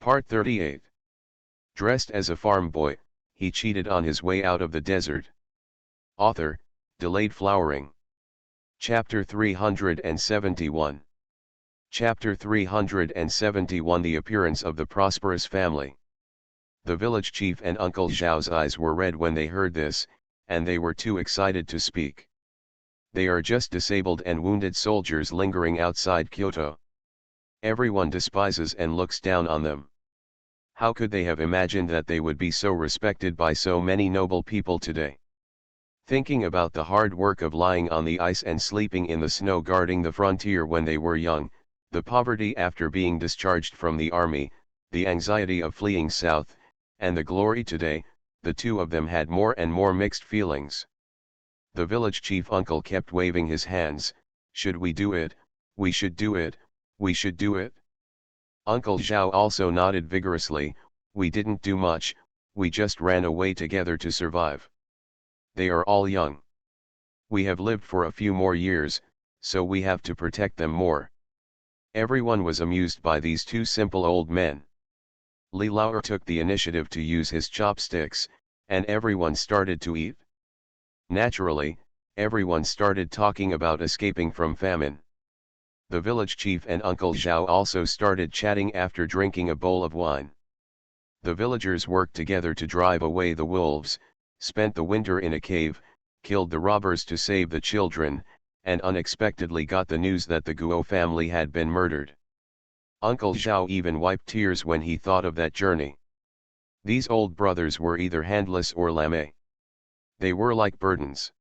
Part 38. Dressed as a farm boy, he cheated on his way out of the desert. Author, Delayed Flowering. Chapter 371. Chapter 371 The Appearance of the Prosperous Family. The village chief and Uncle Zhao's eyes were red when they heard this, and they were too excited to speak. They are just disabled and wounded soldiers lingering outside Kyoto. Everyone despises and looks down on them. How could they have imagined that they would be so respected by so many noble people today? Thinking about the hard work of lying on the ice and sleeping in the snow guarding the frontier when they were young, the poverty after being discharged from the army, the anxiety of fleeing south, and the glory today, the two of them had more and more mixed feelings. The village chief uncle kept waving his hands. Should we do it? We should do it, we should do it. Uncle Zhao also nodded vigorously. We didn't do much, we just ran away together to survive. They are all young. We have lived for a few more years, so we have to protect them more. Everyone was amused by these two simple old men. Li Lao took the initiative to use his chopsticks, and everyone started to eat. Naturally, everyone started talking about escaping from famine. The village chief and Uncle Zhao also started chatting after drinking a bowl of wine. The villagers worked together to drive away the wolves, spent the winter in a cave, killed the robbers to save the children, and unexpectedly got the news that the Guo family had been murdered. Uncle Zhao even wiped tears when he thought of that journey. These old brothers were either handless or lame. They were like burdens.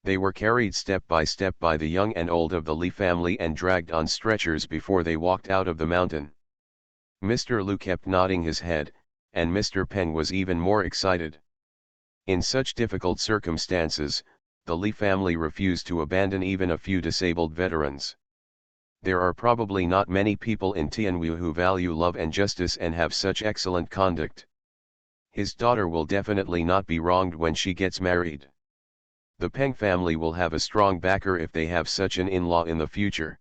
They were carried step by step by the young and old of the Li family and dragged on stretchers before they walked out of the mountain. Mr. Lu kept nodding his head, and Mr. Peng was even more excited. In such difficult circumstances, the Li family refused to abandon even a few disabled veterans. There are probably not many people in Tianwu who value love and justice and have such excellent conduct. His daughter will definitely not be wronged when she gets married. The Peng family will have a strong backer if they have such an in-law in the future.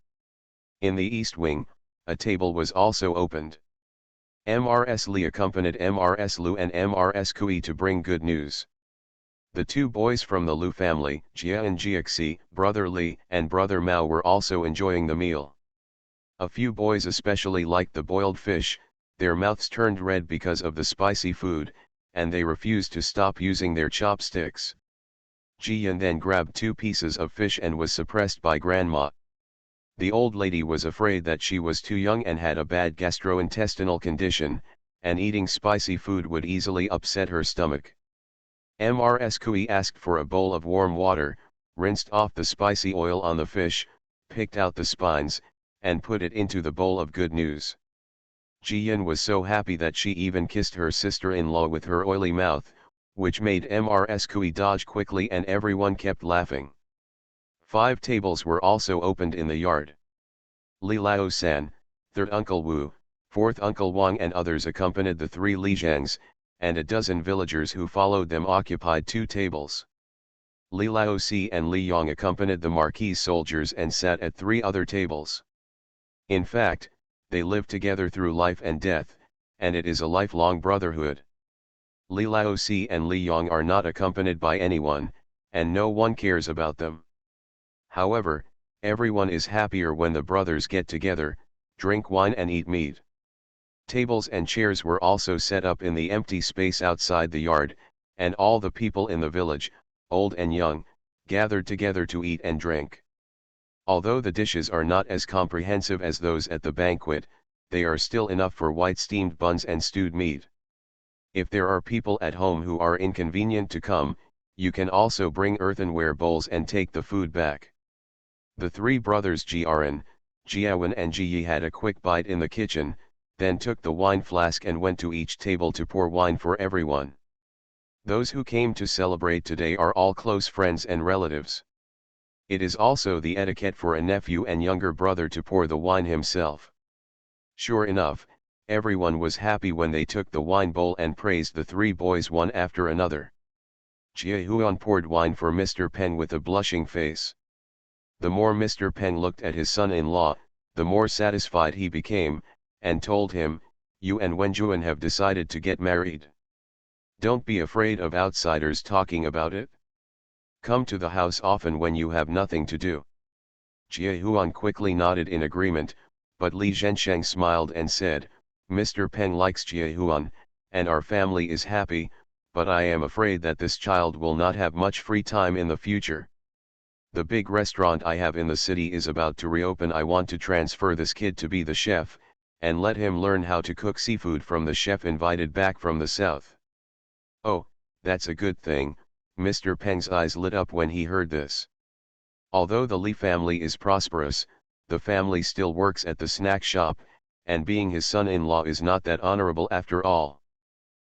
In the east wing, a table was also opened. Mrs. Li accompanied Mrs. Lu and Mrs. Kui to bring good news. The two boys from the Lu family, Jia and Jiaxi, brother Li and brother Mao, were also enjoying the meal. A few boys especially liked the boiled fish. Their mouths turned red because of the spicy food, and they refused to stop using their chopsticks. Jiyan then grabbed 2 pieces of fish and was suppressed by Grandma. The old lady was afraid that she was too young and had a bad gastrointestinal condition, and eating spicy food would easily upset her stomach. Mrs. Kui asked for a bowl of warm water, rinsed off the spicy oil on the fish, picked out the spines, and put it into the bowl of good news. Jiyan was so happy that she even kissed her sister-in-law with her oily mouth, which made Mrs. Kui dodge quickly, and everyone kept laughing. 5 tables were also opened in the yard. Li Lao-san, 3rd Uncle Wu, 4th Uncle Wang and others accompanied the 3 Lijiangs, and a dozen villagers who followed them occupied 2 tables. Li Lao-si and Li Yong accompanied the marquis soldiers and sat at 3 other tables. In fact, they lived together through life and death, and it is a lifelong brotherhood. Li Lao-si and Li Yong are not accompanied by anyone, and no one cares about them. However, everyone is happier when the brothers get together, drink wine and eat meat. Tables and chairs were also set up in the empty space outside the yard, and all the people in the village, old and young, gathered together to eat and drink. Although the dishes are not as comprehensive as those at the banquet, they are still enough for white steamed buns and stewed meat. If there are people at home who are inconvenient to come, you can also bring earthenware bowls and take the food back. The 3 brothers Jiaran, Jiawen and Ji had a quick bite in the kitchen, then took the wine flask and went to each table to pour wine for everyone. Those who came to celebrate today are all close friends and relatives. It is also the etiquette for a nephew and younger brother to pour the wine himself. Sure enough, everyone was happy when they took the wine bowl and praised the 3 boys one after another. Jia Huan poured wine for Mr. Peng with a blushing face. The more Mr. Peng looked at his son-in-law, the more satisfied he became, and told him, you and Wenjuan have decided to get married. Don't be afraid of outsiders talking about it. Come to the house often when you have nothing to do. Jie Huan quickly nodded in agreement, but Li Zhensheng smiled and said, Mr. Peng likes Jie Huan, and our family is happy, but I am afraid that this child will not have much free time in the future. The big restaurant I have in the city is about to reopen. I want to transfer this kid to be the chef, and let him learn how to cook seafood from the chef invited back from the south. Oh, that's a good thing. Mr. Peng's eyes lit up when he heard this. Although the Li family is prosperous, the family still works at the snack shop, and being his son-in-law is not that honorable after all.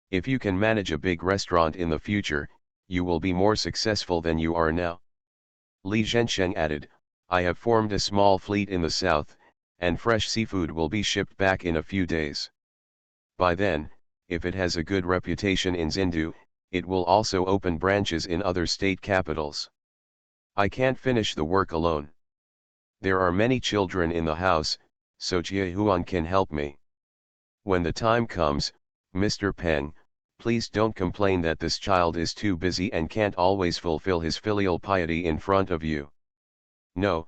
If you can manage a big restaurant in the future, you will be more successful than you are now. Li Zhensheng added, I have formed a small fleet in the south, and fresh seafood will be shipped back in a few days. By then, if it has a good reputation in Zindu, it will also open branches in other state capitals. I can't finish the work alone. There are many children in the house, so Jie Huan can help me. When the time comes, Mr. Peng, please don't complain that this child is too busy and can't always fulfill his filial piety in front of you. No,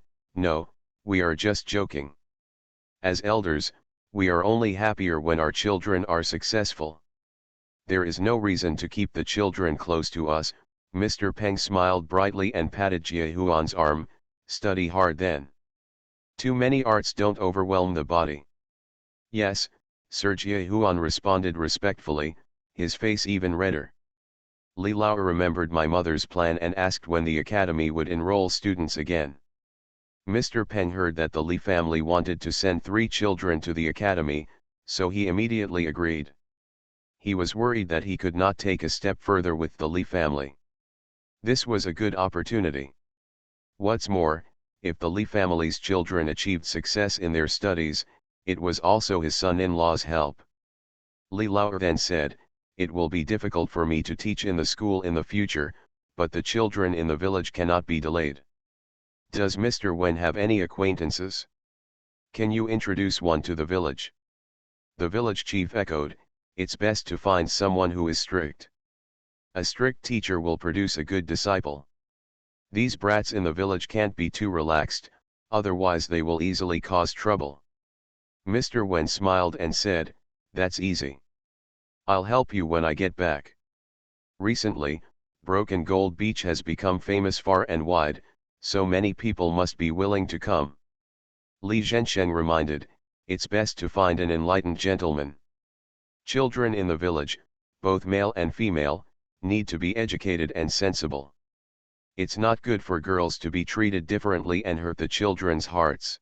we are just joking. As elders, we are only happier when our children are successful. There is no reason to keep the children close to us. Mr. Peng smiled brightly and patted Jie Huan's arm. Study hard then. Too many arts don't overwhelm the body. Yes, Sir. Jie Huan responded respectfully, his face even redder. Li Lao remembered my mother's plan and asked when the academy would enroll students again. Mr. Peng heard that the Li family wanted to send 3 children to the academy, so he immediately agreed. He was worried that he could not take a step further with the Li family. This was a good opportunity. What's more, if the Li family's children achieved success in their studies, it was also his son-in-law's help. Li Lao then said, it will be difficult for me to teach in the school in the future, but the children in the village cannot be delayed. Does Mr. Wen have any acquaintances? Can you introduce one to the village? The village chief echoed, it's best to find someone who is strict. A strict teacher will produce a good disciple. These brats in the village can't be too relaxed, otherwise they will easily cause trouble. Mr. Wen smiled and said, that's easy. I'll help you when I get back. Recently, Broken Gold Beach has become famous far and wide, so many people must be willing to come. Li Zhensheng reminded, it's best to find an enlightened gentleman. Children in the village, both male and female, need to be educated and sensible. It's not good for girls to be treated differently and hurt the children's hearts.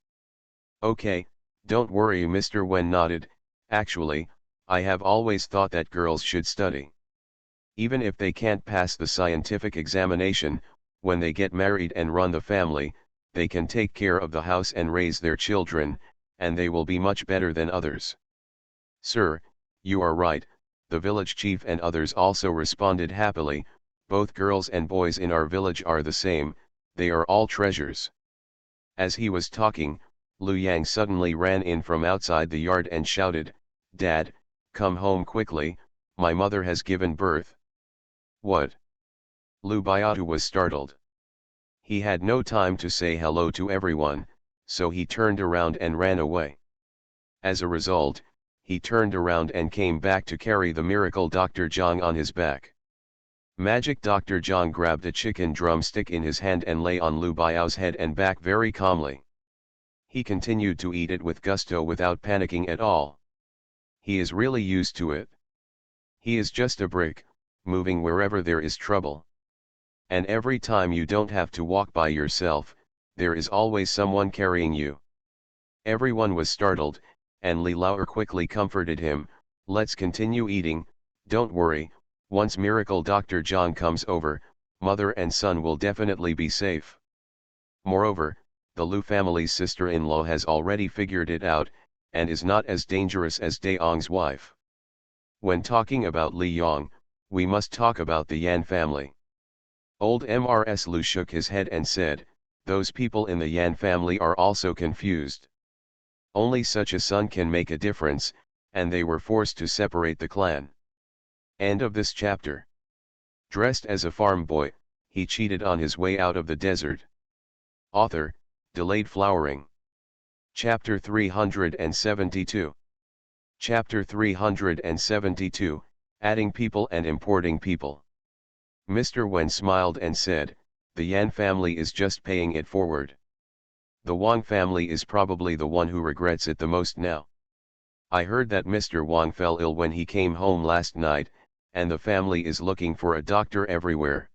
Okay, don't worry. Mr. Wen nodded, actually, I have always thought that girls should study. Even if they can't pass the scientific examination, when they get married and run the family, they can take care of the house and raise their children, and they will be much better than others. Sir, you are right, the village chief and others also responded happily. Both girls and boys in our village are the same, they are all treasures. As he was talking, Lu Yang suddenly ran in from outside the yard and shouted, Dad, come home quickly, my mother has given birth. What? Lu Biatu was startled. He had no time to say hello to everyone, so he turned around and ran away. As a result, he turned around and came back to carry the miracle Dr. Zhang on his back. Magic Dr. Zhang grabbed a chicken drumstick in his hand and lay on Lu Biao's head and back very calmly. He continued to eat it with gusto without panicking at all. He is really used to it. He is just a brick, moving wherever there is trouble. And every time you don't have to walk by yourself, there is always someone carrying you. Everyone was startled, and Li Lao quickly comforted him, let's continue eating, don't worry, once Miracle Dr. Zhang comes over, mother and son will definitely be safe. Moreover, the Lu family's sister-in-law has already figured it out, and is not as dangerous as Daong's wife. When talking about Li Yong, we must talk about the Yan family. Old Mrs. Lu shook his head and said, those people in the Yan family are also confused. Only such a son can make a difference, and they were forced to separate the clan. End of this chapter. Dressed as a farm boy, he cheated on his way out of the desert. Author, delayed flowering. Chapter 372. Chapter 372, Adding People and Importing People. Mr. Wen smiled and said, "The Yan family is just paying it forward. The Wang family is probably the one who regrets it the most now. I heard that Mr. Wang fell ill when he came home last night, and the family is looking for a doctor everywhere.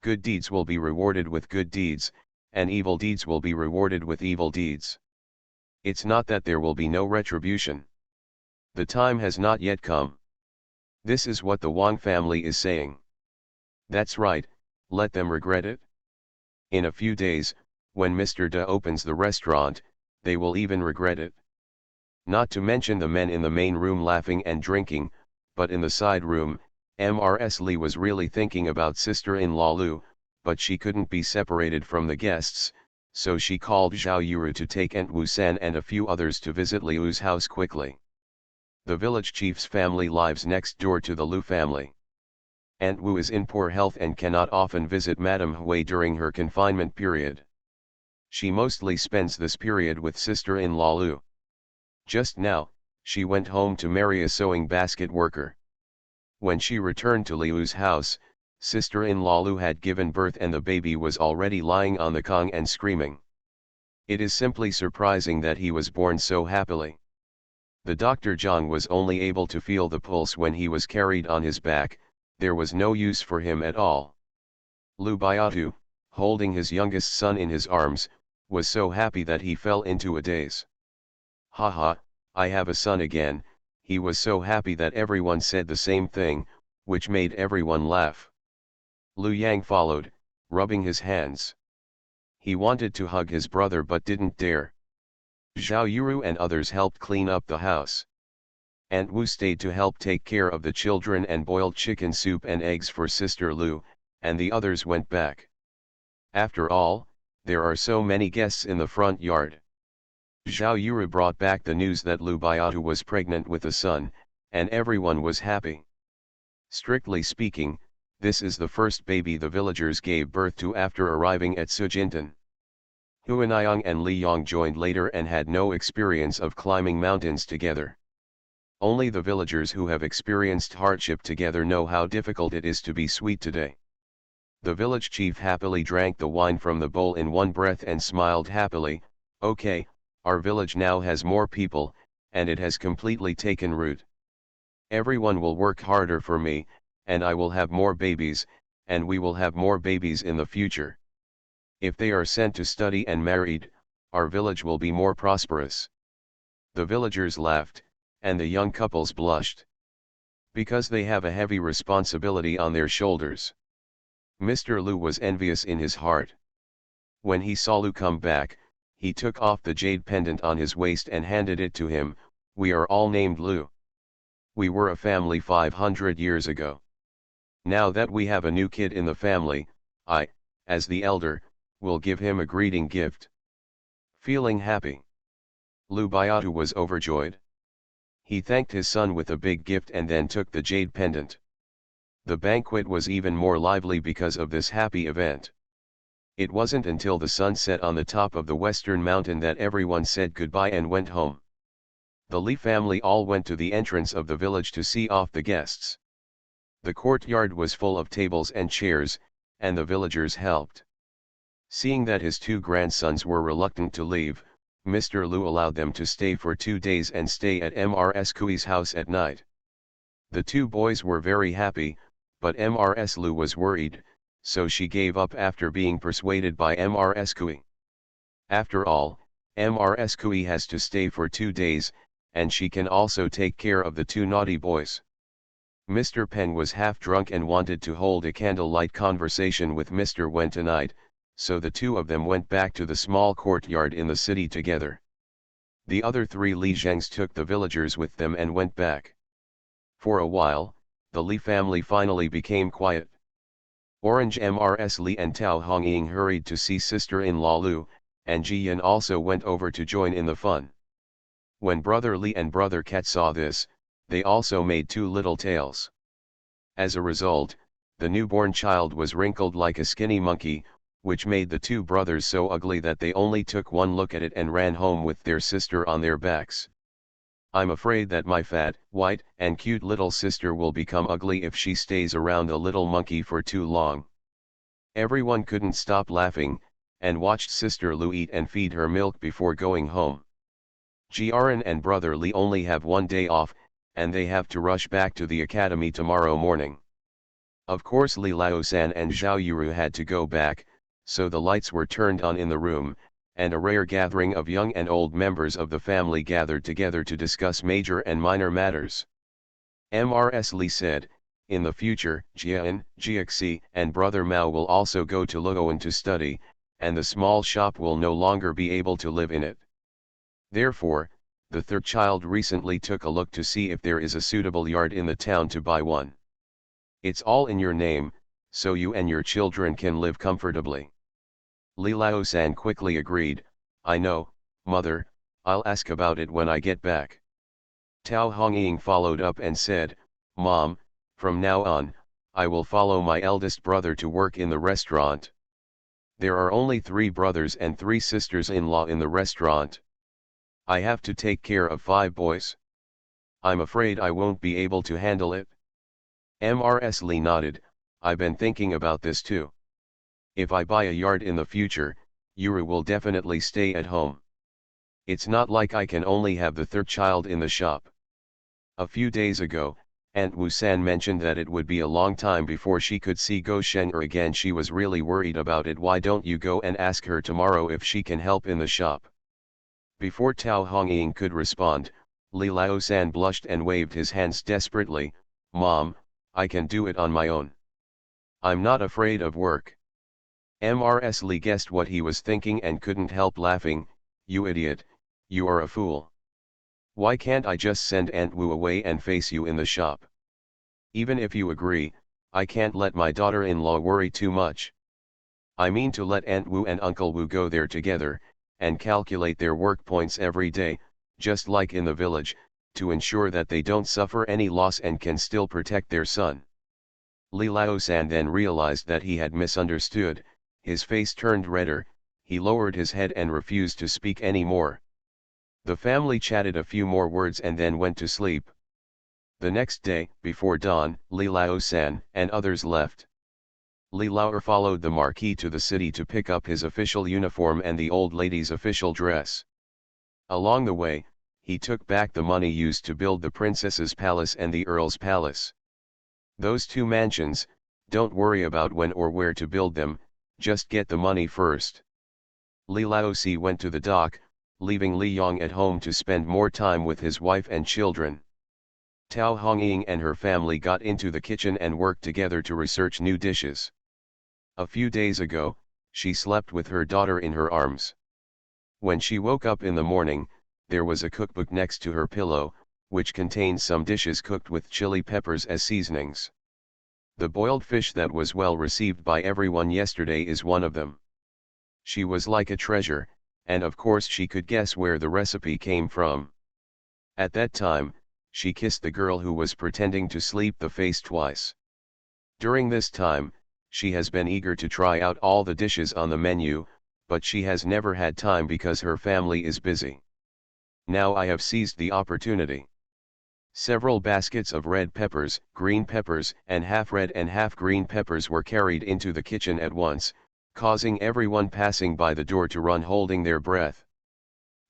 Good deeds will be rewarded with good deeds, and evil deeds will be rewarded with evil deeds. It's not that there will be no retribution. The time has not yet come." This is what the Wang family is saying. That's right, let them regret it. In a few days, when Mr. De opens the restaurant, they will even regret it. Not to mention the men in the main room laughing and drinking, but in the side room, Mrs. Li was really thinking about sister-in-law Lu, but she couldn't be separated from the guests, so she called Zhao Yuru to take Aunt Wu San and a few others to visit Liu's house quickly. The village chief's family lives next door to the Lu family. Aunt Wu is in poor health and cannot often visit Madame Hui during her confinement period. She mostly spends this period with sister-in-law Lu. Just now, she went home to marry a sewing basket worker. When she returned to Liu's house, sister-in-law Lu had given birth and the baby was already lying on the kong and screaming. It is simply surprising that he was born so happily. The Dr. Zhang was only able to feel the pulse when he was carried on his back, there was no use for him at all. Lu Biatu, holding his youngest son in his arms, was so happy that he fell into a daze. "Haha, I have a son again," he was so happy that everyone said the same thing, which made everyone laugh. Lu Yang followed, rubbing his hands. He wanted to hug his brother but didn't dare. Zhao Yuru and others helped clean up the house. Aunt Wu stayed to help take care of the children and boiled chicken soup and eggs for Sister Lu, and the others went back. After all, there are so many guests in the front yard. Zhao Yuru brought back the news that Lu Biatu was pregnant with a son, and everyone was happy. Strictly speaking, this is the first baby the villagers gave birth to after arriving at Sujintan. Huaniyang and Li Yong joined later and had no experience of climbing mountains together. Only the villagers who have experienced hardship together know how difficult it is to be sweet today. The village chief happily drank the wine from the bowl in one breath and smiled happily. "Okay, our village now has more people, and it has completely taken root. Everyone will work harder for me, and I will have more babies, and we will have more babies in the future. If they are sent to study and married, our village will be more prosperous." The villagers laughed, and the young couples blushed. Because they have a heavy responsibility on their shoulders. Mr. Lu was envious in his heart. When he saw Lu come back, he took off the jade pendant on his waist and handed it to him. "We are all named Lu. We were a family 500 years ago. Now that we have a new kid in the family, I, as the elder, will give him a greeting gift." Feeling happy, Lu Biatu was overjoyed. He thanked his son with a big gift and then took the jade pendant. The banquet was even more lively because of this happy event. It wasn't until the sun set on the top of the western mountain that everyone said goodbye and went home. The Li family all went to the entrance of the village to see off the guests. The courtyard was full of tables and chairs, and the villagers helped. Seeing that his two grandsons were reluctant to leave, Mr. Lu allowed them to stay for 2 days and stay at Mrs. Kui's house at night. The two boys were very happy, but Mrs. Lu was worried, so she gave up after being persuaded by Mrs. Kui. After all, Mrs. Kui has to stay for 2 days, and she can also take care of the two naughty boys. Mr. Peng was half drunk and wanted to hold a candlelight conversation with Mr. Wen tonight, so the two of them went back to the small courtyard in the city together. The other 3 Li Zhengs took the villagers with them and went back. For a while, the Li family finally became quiet. Orange Mrs. Li and Tao Hongying hurried to see sister-in-law Lu, and Ji Yan also went over to join in the fun. When Brother Li and Brother Cat saw this, they also made two little tails. As a result, the newborn child was wrinkled like a skinny monkey, which made the two brothers so ugly that they only took one look at it and ran home with their sister on their backs. I'm afraid that my fat, white, and cute little sister will become ugly if she stays around the little monkey for too long. Everyone couldn't stop laughing, and watched Sister Lu eat and feed her milk before going home. Jiaran and Brother Li only have one day off, and they have to rush back to the academy tomorrow morning. Of course Li Laosan and Zhao Yuru had to go back, so the lights were turned on in the room, and a rare gathering of young and old members of the family gathered together to discuss major and minor matters. Mrs. Li said, "In the future, Jian, Jiaxi, and Brother Mao will also go to Luoan to study, and the small shop will no longer be able to live in it. Therefore, the third child recently took a look to see if there is a suitable yard in the town to buy one. It's all in your name, so you and your children can live comfortably." Li Laosan quickly agreed, "I know, mother, I'll ask about it when I get back." Tao Hongying followed up and said, "Mom, from now on, I will follow my eldest brother to work in the restaurant. There are only 3 brothers and 3 sisters-in-law in the restaurant. I have to take care of 5 boys. I'm afraid I won't be able to handle it." Mrs. Li nodded, "I've been thinking about this too. If I buy a yard in the future, Yuru will definitely stay at home. It's not like I can only have the third child in the shop." A few days ago, Aunt Wu-san mentioned that it would be a long time before she could see Go Shenger again. She was really worried about it. "Why don't you go and ask her tomorrow if she can help in the shop?" Before Tao Hongying could respond, Li Laosan blushed and waved his hands desperately, "Mom, I can do it on my own. I'm not afraid of work." Mrs. Li guessed what he was thinking and couldn't help laughing, "You idiot, you are a fool. Why can't I just send Aunt Wu away and face you in the shop? Even if you agree, I can't let my daughter-in-law worry too much. I mean to let Aunt Wu and Uncle Wu go there together, and calculate their work points every day, just like in the village, to ensure that they don't suffer any loss and can still protect their son." Li Laosan then realized that he had misunderstood, his face turned redder, he lowered his head and refused to speak any more. The family chatted a few more words and then went to sleep. The next day, before dawn, Li Laosan and others left. Li Laoer followed the marquis to the city to pick up his official uniform and the old lady's official dress. Along the way, he took back the money used to build the princess's palace and the earl's palace. Those 2 mansions, don't worry about when or where to build them, just get the money first. Li Laosi went to the dock, leaving Li Yong at home to spend more time with his wife and children. Tao Hongying and her family got into the kitchen and worked together to research new dishes. A few days ago, she slept with her daughter in her arms. When she woke up in the morning, there was a cookbook next to her pillow, which contained some dishes cooked with chili peppers as seasonings. The boiled fish that was well received by everyone yesterday is one of them. She was like a treasure, and of course she could guess where the recipe came from. At that time, she kissed the girl who was pretending to sleep the face twice. During this time, she has been eager to try out all the dishes on the menu, but she has never had time because her family is busy. Now I have seized the opportunity. Several baskets of red peppers, green peppers, and half red and half green peppers were carried into the kitchen at once, causing everyone passing by the door to run holding their breath.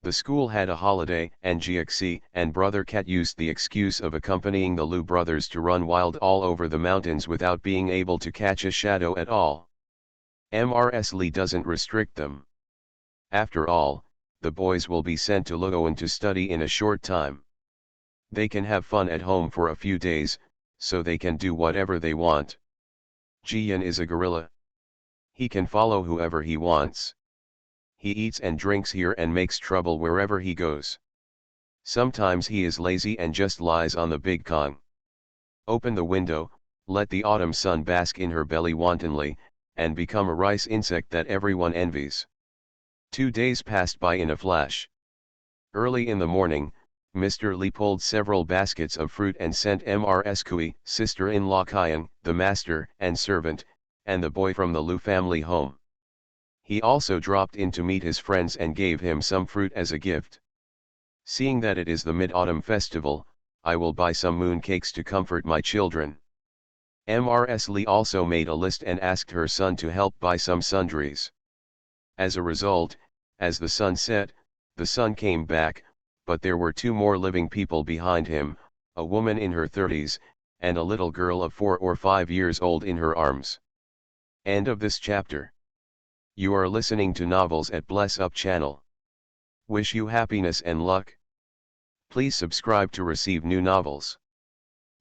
The school had a holiday, and Jiaxi and Brother Cat used the excuse of accompanying the Lu brothers to run wild all over the mountains without being able to catch a shadow at all. Mrs. Li doesn't restrict them. After all, the boys will be sent to Luoan to study in a short time. They can have fun at home for a few days, so they can do whatever they want. Jian is a gorilla. He can follow whoever he wants. He eats and drinks here and makes trouble wherever he goes. Sometimes he is lazy and just lies on the big kong. Open the window, let the autumn sun bask in her belly wantonly, and become a rice insect that everyone envies. 2 days passed by in a flash. Early in the morning, Mr. Li pulled several baskets of fruit and sent Mrs. Kui, sister-in-law Kyan, the master and servant, and the boy from the Lu family home. He also dropped in to meet his friends and gave him some fruit as a gift. Seeing that it is the Mid-Autumn Festival, I will buy some moon cakes to comfort my children. Mrs. Li also made a list and asked her son to help buy some sundries. As a result, as the sun set, the son came back, but there were two more living people behind him, a woman in her 30s, and a little girl of 4 or 5 years old in her arms. End of this chapter. You are listening to Novels at Bless Up channel. Wish you happiness and luck. Please subscribe to receive new novels.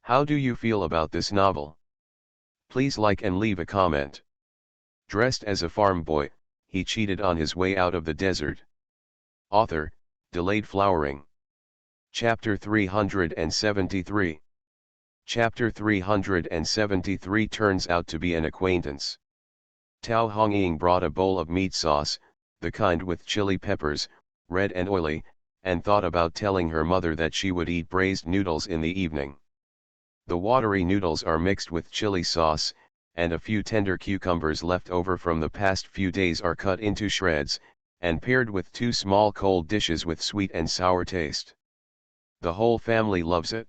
How do you feel about this novel? Please like and leave a comment. Dressed as a farm boy, he cheated on his way out of the desert. Author, Delayed Flowering. Chapter 373. Chapter 373 turns out to be an acquaintance. Tao Hongying brought a bowl of meat sauce, the kind with chili peppers, red and oily, and thought about telling her mother that she would eat braised noodles in the evening. The watery noodles are mixed with chili sauce, and a few tender cucumbers left over from the past few days are cut into shreds, and paired with 2 small cold dishes with sweet and sour taste. The whole family loves it.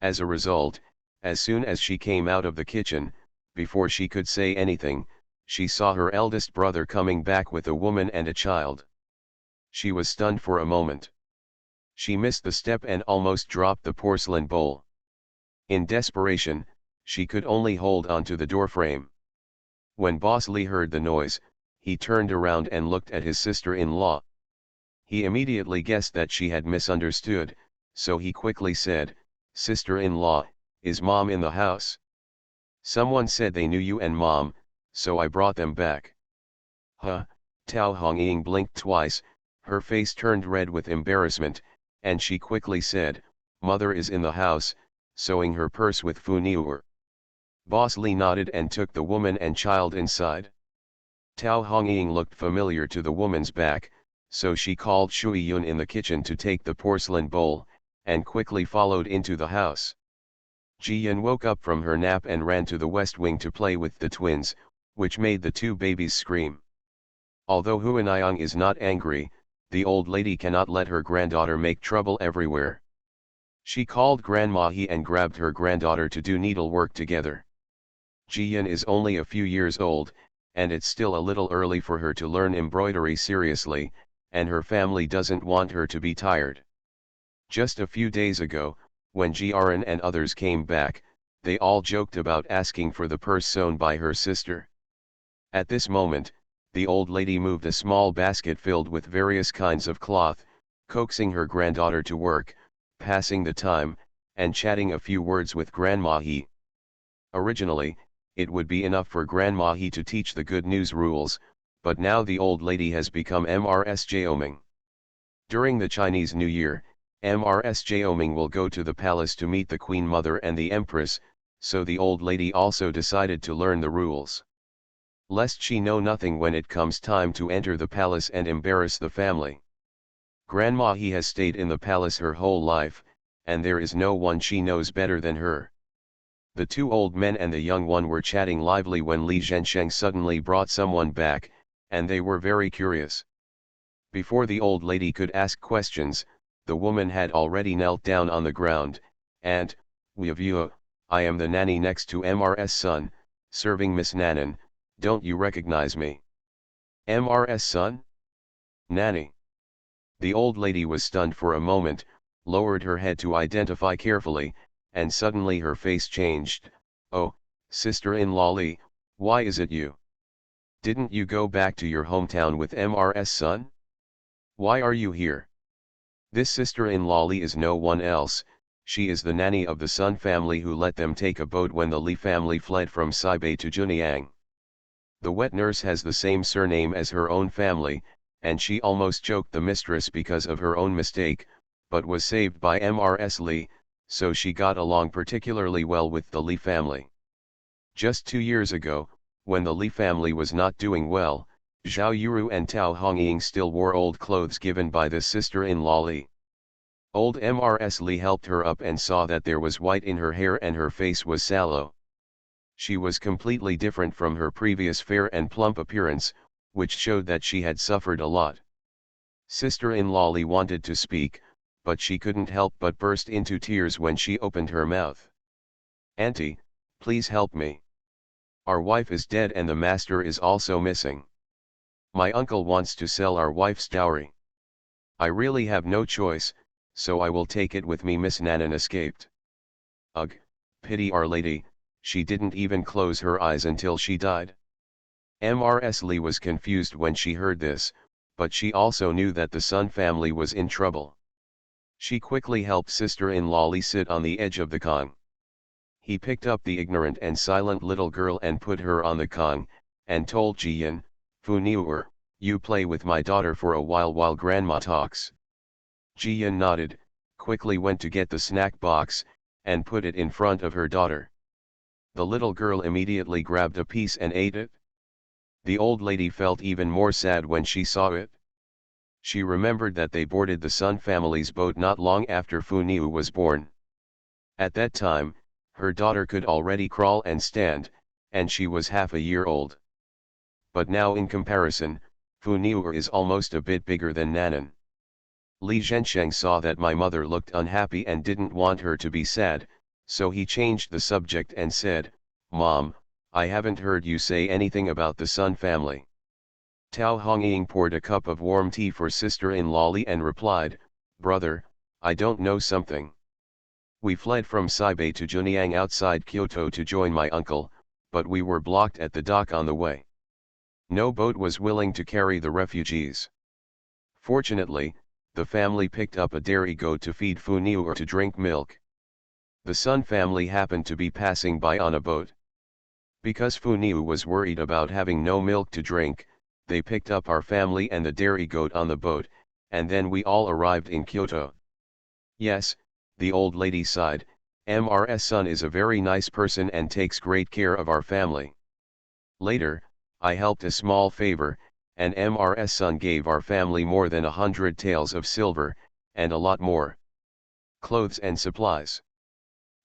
As a result, as soon as she came out of the kitchen, before she could say anything, she saw her eldest brother coming back with a woman and a child. She was stunned for a moment. She missed the step and almost dropped the porcelain bowl. In desperation, she could only hold on to the doorframe. When Boss Lee heard the noise, he turned around and looked at his sister-in-law. He immediately guessed that she had misunderstood, so he quickly said, "Sister-in-law, is Mom in the house? Someone said they knew you and Mom, so I brought them back." Huh, Tao Hongying blinked twice, her face turned red with embarrassment, and she quickly said, "Mother is in the house, sewing her purse with furniture." Boss Lee nodded and took the woman and child inside. Tao Hongying looked familiar to the woman's back, so she called Shui Yun in the kitchen to take the porcelain bowl, and quickly followed into the house. Ji Yun woke up from her nap and ran to the west wing to play with the twins, which made the 2 babies scream. Although Huaniyang is not angry, the old lady cannot let her granddaughter make trouble everywhere. She called Grandma He and grabbed her granddaughter to do needlework together. Ji Yun is only a few years old, and it's still a little early for her to learn embroidery seriously, and her family doesn't want her to be tired. Just a few days ago, when Jiren and others came back, they all joked about asking for the purse sewn by her sister. At this moment, the old lady moved a small basket filled with various kinds of cloth, coaxing her granddaughter to work, passing the time, and chatting a few words with Grandma He. Originally, it would be enough for Grandma He to teach the good news rules, but now the old lady has become Mrs. Jioming. During the Chinese New Year, Mrs. Jioming will go to the palace to meet the Queen Mother and the Empress, so the old lady also decided to learn the rules. Lest she know nothing when it comes time to enter the palace and embarrass the family. Grandma He has stayed in the palace her whole life, and there is no one she knows better than her. The 2 old men and the young one were chatting lively when Li Zhensheng suddenly brought someone back, and they were very curious. Before the old lady could ask questions, the woman had already knelt down on the ground, and, "Oui vieux, I am the nanny next to Mrs. son, serving Miss Nanan, don't you recognize me?" "Mrs. son? Nanny?" The old lady was stunned for a moment, lowered her head to identify carefully, and suddenly her face changed. "Oh, sister-in-law Li, why is it you? Didn't you go back to your hometown with Mrs. son? Why are you here?" This sister-in-law Li is no one else, she is the nanny of the Sun family who let them take a boat when the Li family fled from Sibei to Junyang. The wet nurse has the same surname as her own family, and she almost choked the mistress because of her own mistake, but was saved by Mrs. Li, so she got along particularly well with the Li family. Just 2 years ago, when the Li family was not doing well, Zhao Yuru and Tao Hongying still wore old clothes given by the sister-in-law Li. Old Mrs. Lee helped her up and saw that there was white in her hair and her face was sallow. She was completely different from her previous fair and plump appearance, which showed that she had suffered a lot. Sister-in-law Lee wanted to speak, but she couldn't help but burst into tears when she opened her mouth. "Auntie, please help me. Our wife is dead and the master is also missing. My uncle wants to sell our wife's dowry. I really have no choice, so I will take it with me." Miss Nanan escaped. Ugh, pity Our Lady, she didn't even close her eyes until she died. Mrs. Lee was confused when she heard this, but she also knew that the Sun family was in trouble. She quickly helped sister-in-law Lee sit on the edge of the Kong. He picked up the ignorant and silent little girl and put her on the Kong, and told Jian, "Fu Niuer, you play with my daughter for a while grandma talks." Jian nodded, quickly went to get the snack box, and put it in front of her daughter. The little girl immediately grabbed a piece and ate it. The old lady felt even more sad when she saw it. She remembered that they boarded the Sun family's boat not long after Fu Niu was born. At that time, her daughter could already crawl and stand, and she was half a year old. But now in comparison, Fu Niu is almost a bit bigger than Nanan. Li Zhensheng saw that my mother looked unhappy and didn't want her to be sad, so he changed the subject and said, "Mom, I haven't heard you say anything about the Sun family." Tao Hongying poured a cup of warm tea for sister-in-law Li and replied, "Brother, I don't know something. We fled from Sibei to Junyang outside Kyoto to join my uncle, but we were blocked at the dock on the way. No boat was willing to carry the refugees. Fortunately, the family picked up a dairy goat to feed Fu Niu or to drink milk. The Sun family happened to be passing by on a boat. Because Fu Niu was worried about having no milk to drink, they picked up our family and the dairy goat on the boat, and then we all arrived in Kyoto." "Yes," the old lady sighed, "Mrs. Sun is a very nice person and takes great care of our family. Later, I helped a small favor, and Mrs. Sun gave our family more than 100 taels of silver, and a lot more. Clothes and supplies.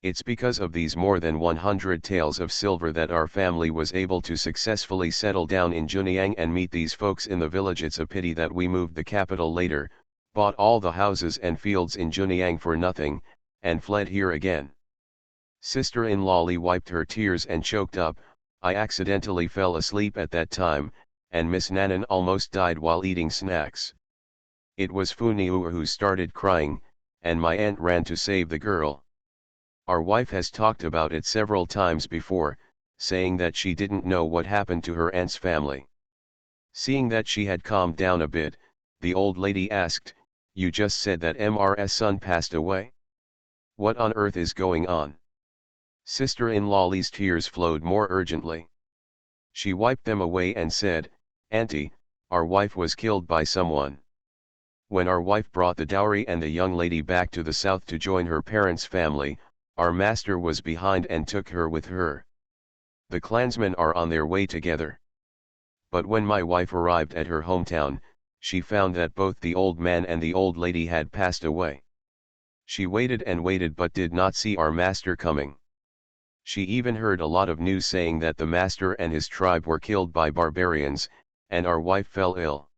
It's because of these more than 100 taels of silver that our family was able to successfully settle down in Junyang and meet these folks in the village. It's a pity that we moved the capital later, bought all the houses and fields in Junyang for nothing, and fled here again." Sister-in-law Li wiped her tears and choked up, "I accidentally fell asleep at that time, and Miss Nanan almost died while eating snacks. It was Fu Niu who started crying, and my aunt ran to save the girl. Our wife has talked about it several times before, saying that she didn't know what happened to her aunt's family." Seeing that she had calmed down a bit, the old lady asked, "You just said that Mrs. Sun passed away? What on earth is going on?" Sister-in-law Li's tears flowed more urgently. She wiped them away and said, "Auntie, our wife was killed by someone. When our wife brought the dowry and the young lady back to the south to join her parents' family, our master was behind and took her with her. The clansmen are on their way together. But when my wife arrived at her hometown, she found that both the old man and the old lady had passed away. She waited and waited but did not see our master coming. She even heard a lot of news saying that the master and his tribe were killed by barbarians, and our wife fell ill."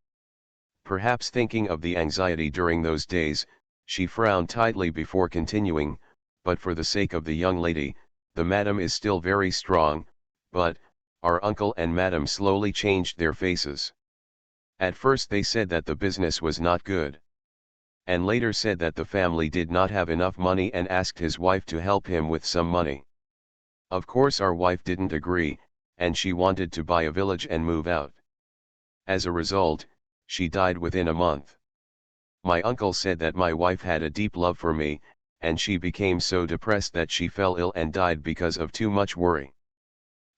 Perhaps thinking of the anxiety during those days, she frowned tightly before continuing, "But for the sake of the young lady, the madam is still very strong, but, our uncle and madam slowly changed their faces. At first they said that the business was not good. And later said that the family did not have enough money and asked his wife to help him with some money. Of course our wife didn't agree, and she wanted to buy a village and move out. As a result, she died within a month. My uncle said that my wife had a deep love for me, and she became so depressed that she fell ill and died because of too much worry."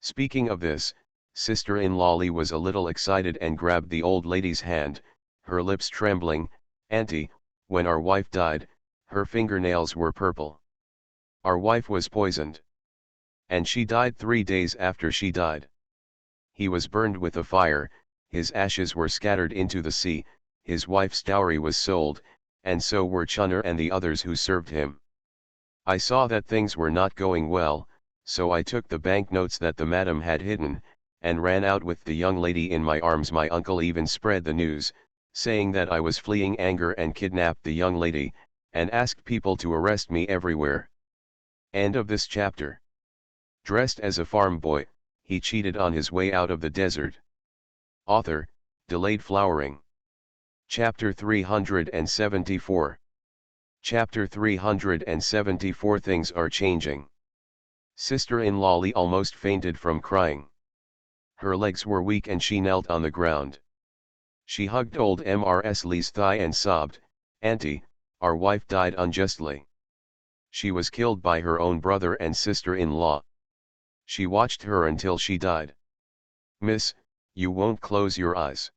Speaking of this, sister-in-law Li was a little excited and grabbed the old lady's hand, her lips trembling, "Auntie, when our wife died, her fingernails were purple. Our wife was poisoned. And she died 3 days after she died. He was burned with a fire, his ashes were scattered into the sea, his wife's dowry was sold, and so were Chunner and the others who served him. I saw that things were not going well, so I took the banknotes that the madam had hidden, and ran out with the young lady in my arms. My uncle even spread the news, saying that I was fleeing anger and kidnapped the young lady, and asked people to arrest me everywhere. End of this chapter. Dressed as a farm boy, he cheated on his way out of the desert. Author, Delayed Flowering. Chapter 374. Chapter 374. Things are changing. Sister-in-law Lee almost fainted from crying. Her legs were weak and she knelt on the ground. She hugged old Mrs. Lee's thigh and sobbed, "Auntie, our wife died unjustly. She was killed by her own brother and sister-in-law. She watched her until she died. Miss, you won't close your eyes."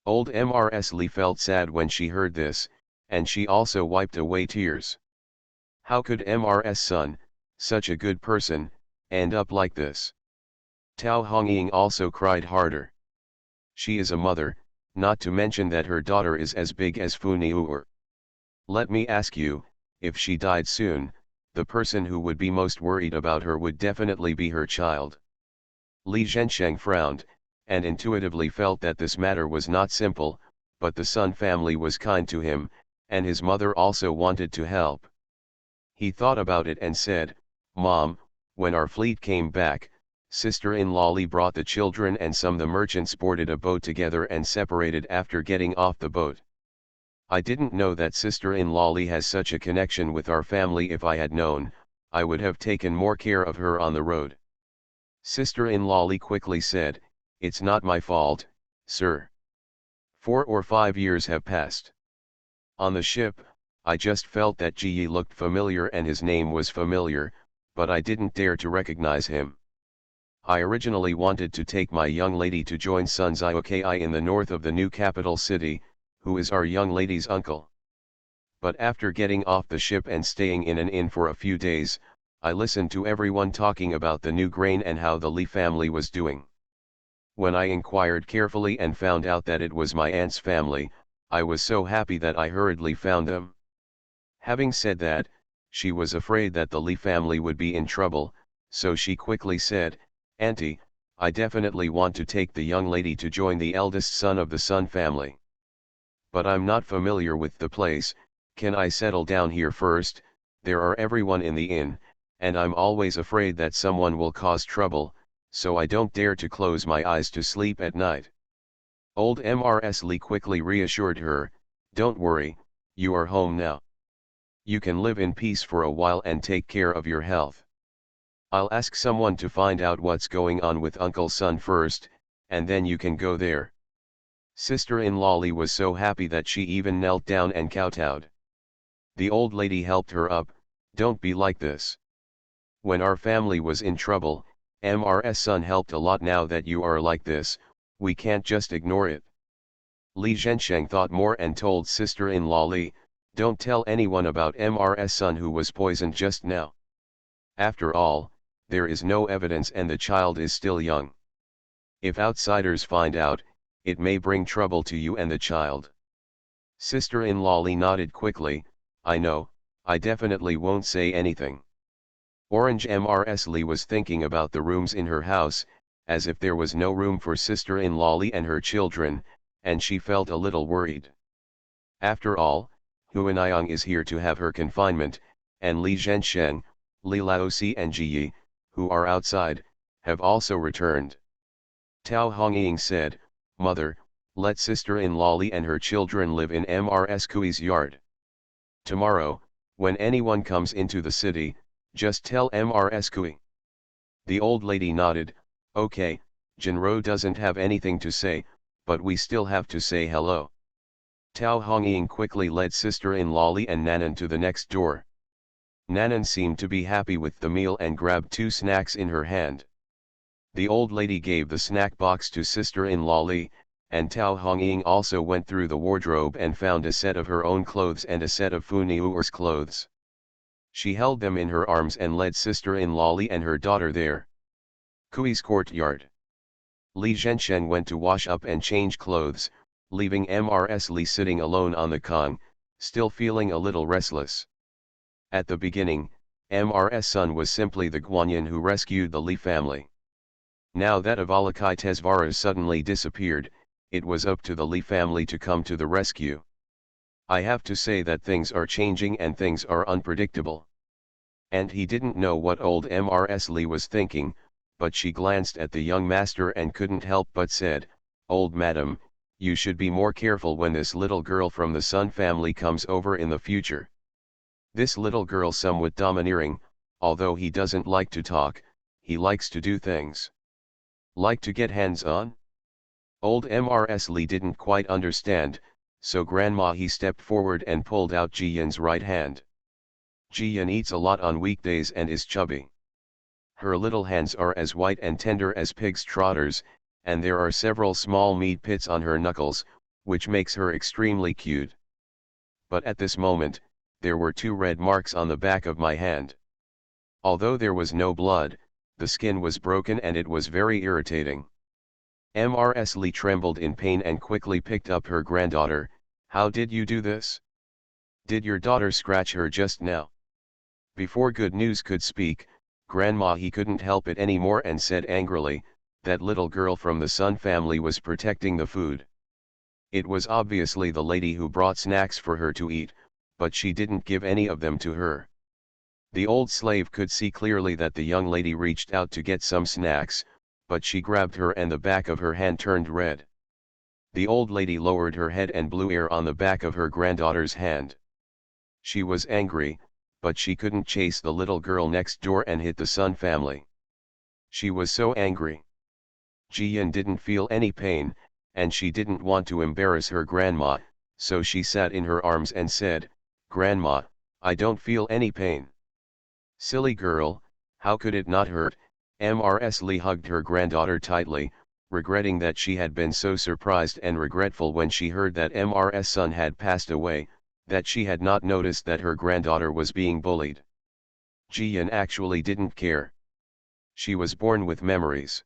Old Mrs. Lee felt sad when she heard this, and she also wiped away tears. How could Mrs. son, such a good person, end up like this? Tao Hongying also cried harder. She is a mother, not to mention that her daughter is as big as Funiuer. Let me ask you, if she died soon, the person who would be most worried about her would definitely be her child. Li Zhensheng frowned, and intuitively felt that this matter was not simple, but the Sun family was kind to him, and his mother also wanted to help. He thought about it and said, "Mom, when our fleet came back, sister-in-law Li brought the children and the merchants boarded a boat together and separated after getting off the boat. I didn't know that sister-in-law Li has such a connection with our family. If I had known, I would have taken more care of her on the road." Sister-in-law Li quickly said, "It's not my fault, sir. 4 or 5 years have passed. On the ship, I just felt that Ji looked familiar and his name was familiar, but I didn't dare to recognize him. I originally wanted to take my young lady to join Sun Zioki in the north of the new capital city, who is our young lady's uncle. But after getting off the ship and staying in an inn for a few days, I listened to everyone talking about the new grain and how the Li family was doing. When I inquired carefully and found out that it was my aunt's family, I was so happy that I hurriedly found them." Having said that, she was afraid that the Li family would be in trouble, so she quickly said, "Auntie, I definitely want to take the young lady to join the eldest son of the Sun family. But I'm not familiar with the place. Can I settle down here first? There are everyone in the inn, and I'm always afraid that someone will cause trouble, so I don't dare to close my eyes to sleep at night." Old Mrs. Lee quickly reassured her, "Don't worry, you are home now. You can live in peace for a while and take care of your health. I'll ask someone to find out what's going on with Uncle Sun first, and then you can go there." Sister-in-law Lee was so happy that she even knelt down and kowtowed. The old lady helped her up, "Don't be like this. When our family was in trouble, Mrs. Sun helped a lot. Now that you are like this, we can't just ignore it." Li Zhensheng thought more and told sister-in-law Li, "Don't tell anyone about Mrs. Sun who was poisoned just now. After all, there is no evidence and the child is still young. If outsiders find out, it may bring trouble to you and the child." Sister-in-law Li nodded quickly, "I know, I definitely won't say anything." Orange Mrs. Lee was thinking about the rooms in her house, as if there was no room for sister-in-law Lee and her children, and she felt a little worried. After all, Huaniyang is here to have her confinement, and Li Zhensheng, Li Laosi and Ji Yi, who are outside, have also returned. Tao Hongying said, "Mother, let sister-in-law Li and her children live in Mrs. Kui's yard. Tomorrow, when anyone comes into the city, just tell Mrs. Kui." The old lady nodded, "Okay, Jinro doesn't have anything to say, but we still have to say hello." Tao Hongying quickly led sister-in-law Li and Nanan to the next door. Nanan seemed to be happy with the meal and grabbed 2 snacks in her hand. The old lady gave the snack box to sister-in-law Li, and Tao Hongying also went through the wardrobe and found a set of her own clothes and a set of Funiuer's clothes. She held them in her arms and led sister-in-law Li and her daughter there. Kui's courtyard. Li Zhensheng went to wash up and change clothes, leaving Mrs. Li sitting alone on the kong, still feeling a little restless. At the beginning, MR's son was simply the Guanyin who rescued the Li family. Now that Avalakai Tesvara suddenly disappeared, it was up to the Li family to come to the rescue. I have to say that things are changing and things are unpredictable. And he didn't know what old Mrs. Li was thinking, but she glanced at the young master and couldn't help but said, "Old madam, you should be more careful when this little girl from the Sun family comes over in the future. This little girl somewhat domineering, although he doesn't like to talk, he likes to do things. Like to get hands-on?" Old Mrs. Li didn't quite understand, so Grandma he stepped forward and pulled out Jiyan's right hand. Jiyan eats a lot on weekdays and is chubby. Her little hands are as white and tender as pig's trotters, and there are several small meat pits on her knuckles, which makes her extremely cute. But at this moment, there were 2 red marks on the back of my hand. Although there was no blood, the skin was broken and it was very irritating. Mrs. Li trembled in pain and quickly picked up her granddaughter. "How did you do this? Did your daughter scratch her just now?" Before Good News could speak, Grandma he couldn't help it anymore and said angrily, "That little girl from the Sun family was protecting the food. It was obviously the lady who brought snacks for her to eat, but she didn't give any of them to her." The old slave could see clearly that the young lady reached out to get some snacks, but she grabbed her and the back of her hand turned red. The old lady lowered her head and blew air on the back of her granddaughter's hand. She was angry, but she couldn't chase the little girl next door and hit the Sun family. She was so angry. Jiyan didn't feel any pain, and she didn't want to embarrass her grandma, so she sat in her arms and said, "Grandma, I don't feel any pain." "Silly girl, how could it not hurt?" Mrs. Li hugged her granddaughter tightly, regretting that she had been so surprised and regretful when she heard that Mrs. son had passed away, that she had not noticed that her granddaughter was being bullied. Jiyan actually didn't care. She was born with memories.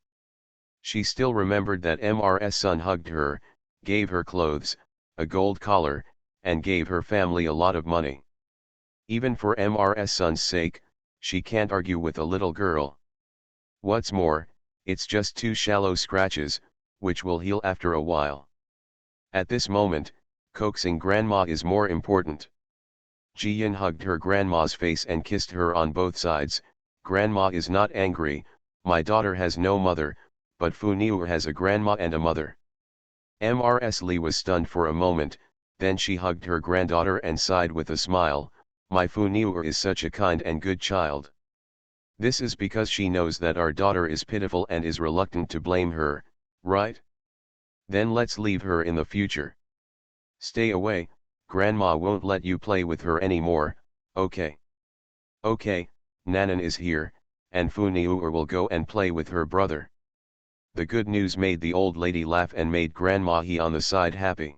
She still remembered that Mrs. son hugged her, gave her clothes, a gold collar, and gave her family a lot of money. Even for Mrs. son's sake, she can't argue with a little girl. What's more, it's just 2 shallow scratches, which will heal after a while. At this moment, coaxing Grandma is more important. Jiyan hugged her grandma's face and kissed her on both sides. "Grandma is not angry, my daughter has no mother, but Funiur has a grandma and a mother." Mrs. Li was stunned for a moment, then she hugged her granddaughter and sighed with a smile, "My Funiur is such a kind and good child. This is because she knows that our daughter is pitiful and is reluctant to blame her, right? Then let's leave her in the future. Stay away, Grandma won't let you play with her anymore, okay? Okay, Nanan is here, and Funiur will go and play with her brother." The good news made the old lady laugh and made Grandma he on the side happy.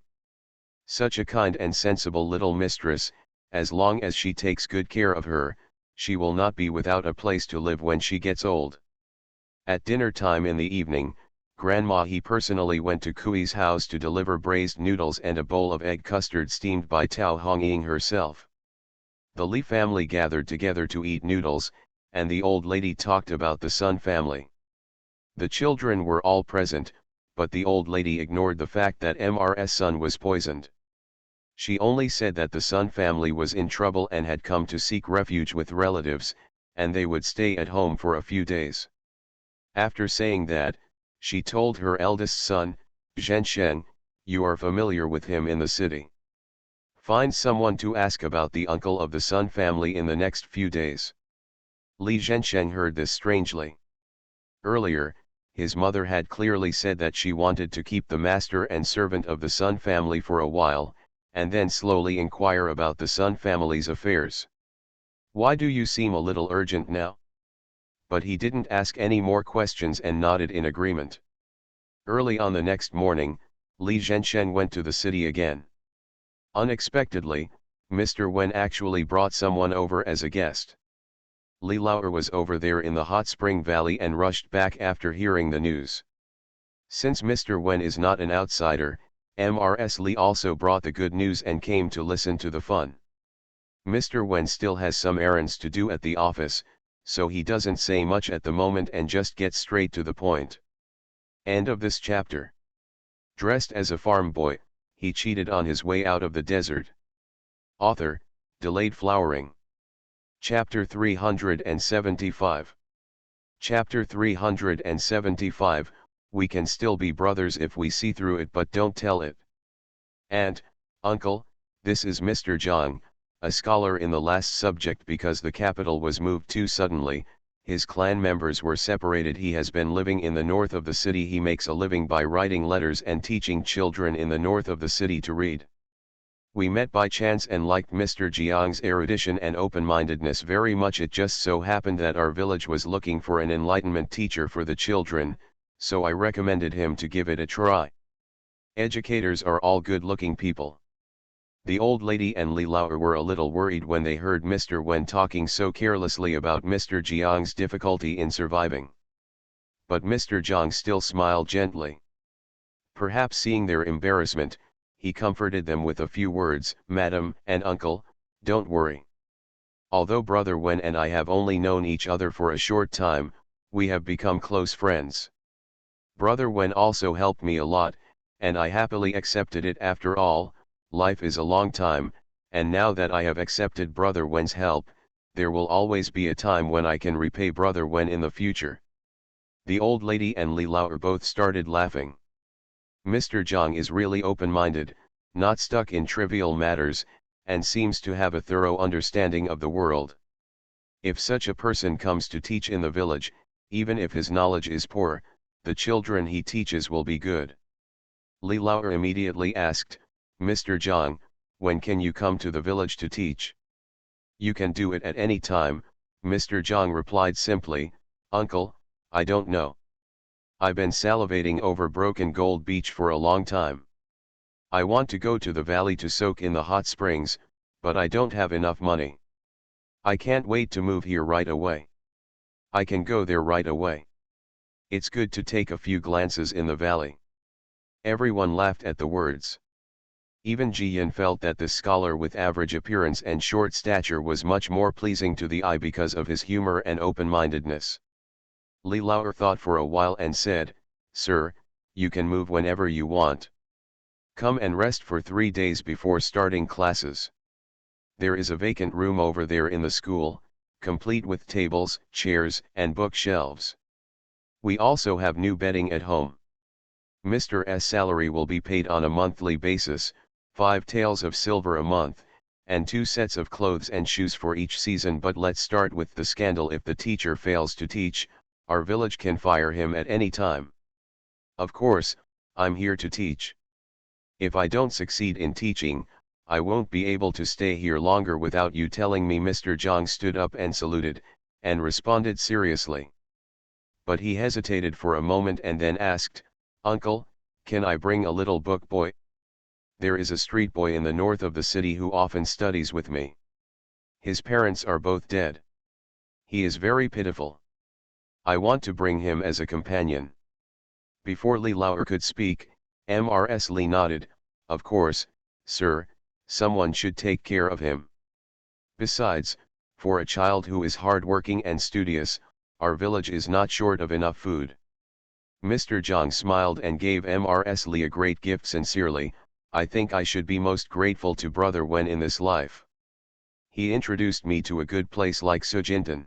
Such a kind and sensible little mistress, as long as she takes good care of her, she will not be without a place to live when she gets old. At dinner time in the evening, Grandma he personally went to Kui's house to deliver braised noodles and a bowl of egg custard steamed by Tao Hongying herself. The Li family gathered together to eat noodles, and the old lady talked about the Sun family. The children were all present, but the old lady ignored the fact that Mrs. son was poisoned. She only said that the Sun family was in trouble and had come to seek refuge with relatives, and they would stay at home for a few days. After saying that, she told her eldest son, Zhensheng, "You are familiar with him in the city. Find someone to ask about the uncle of the Sun family in the next few days." Li Zhensheng heard this strangely. Earlier, his mother had clearly said that she wanted to keep the master and servant of the Sun family for a while, and then slowly inquire about the Sun family's affairs. "Why do you seem a little urgent now?" But he didn't ask any more questions and nodded in agreement. Early on the next morning, Li Zhensheng went to the city again. Unexpectedly, Mr. Wen actually brought someone over as a guest. Li Lauer was over there in the hot spring valley and rushed back after hearing the news. Since Mr. Wen is not an outsider, Mrs. Lee also brought the good news and came to listen to the fun. Mr. Wen still has some errands to do at the office, so he doesn't say much at the moment and just gets straight to the point. End of this chapter. Dressed as a farm boy, he cheated on his way out of the desert. Author, delayed flowering. Chapter 375. Chapter 375, we can still be brothers if we see through it but don't tell it. And, uncle, this is Mr. Zhang, a scholar in the last subject because the capital was moved too suddenly, his clan members were separated. He has been living in the north of the city. He makes a living by writing letters and teaching children in the north of the city to read. We met by chance and liked Mr. Jiang's erudition and open-mindedness very much. It just so happened that our village was looking for an enlightenment teacher for the children, so I recommended him to give it a try. Educators are all good-looking people. The old lady and Li Lao were a little worried when they heard Mr. Wen talking so carelessly about Mr. Jiang's difficulty in surviving. But Mr. Jiang still smiled gently. Perhaps seeing their embarrassment, he comforted them with a few words. Madam and uncle, don't worry. Although Brother Wen and I have only known each other for a short time, we have become close friends. Brother Wen also helped me a lot, and I happily accepted it. After all, life is a long time, and now that I have accepted Brother Wen's help, there will always be a time when I can repay Brother Wen in the future. The old lady and Li Lao both started laughing. Mr. Zhang is really open-minded, not stuck in trivial matters, and seems to have a thorough understanding of the world. If such a person comes to teach in the village, even if his knowledge is poor, the children he teaches will be good. Li Lao immediately asked, Mr. Zhang, when can you come to the village to teach? You can do it at any time, Mr. Zhang replied simply. Uncle, I don't know. I've been salivating over Broken Gold Beach for a long time. I want to go to the valley to soak in the hot springs, but I don't have enough money. I can't wait to move here right away. I can go there right away. It's good to take a few glances in the valley. Everyone laughed at the words. Even Ji Yin felt that this scholar with average appearance and short stature was much more pleasing to the eye because of his humor and open-mindedness. Li Lao thought for a while and said, Sir, you can move whenever you want. Come and rest for 3 days before starting classes. There is a vacant room over there in the school, complete with tables, chairs, and bookshelves. We also have new bedding at home. Mr. S. salary will be paid on a monthly basis, 5 taels of silver a month, and 2 sets of clothes and shoes for each season. But let's start with the scandal. If the teacher fails to teach, our village can fire him at any time. Of course, I'm here to teach. If I don't succeed in teaching, I won't be able to stay here longer without you telling me. Mr. Zhang stood up and saluted, and responded seriously. But he hesitated for a moment and then asked, Uncle, can I bring a little book boy? There is a street boy in the north of the city who often studies with me. His parents are both dead. He is very pitiful. I want to bring him as a companion. Before Li Lao could speak, Mrs. Lee nodded, Of course, sir, someone should take care of him. Besides, for a child who is hard-working and studious, our village is not short of enough food. Mr. Zhang smiled and gave Mrs. Lee a great gift. Sincerely, I think I should be most grateful to Brother Wen in this life. He introduced me to a good place like Sujintan.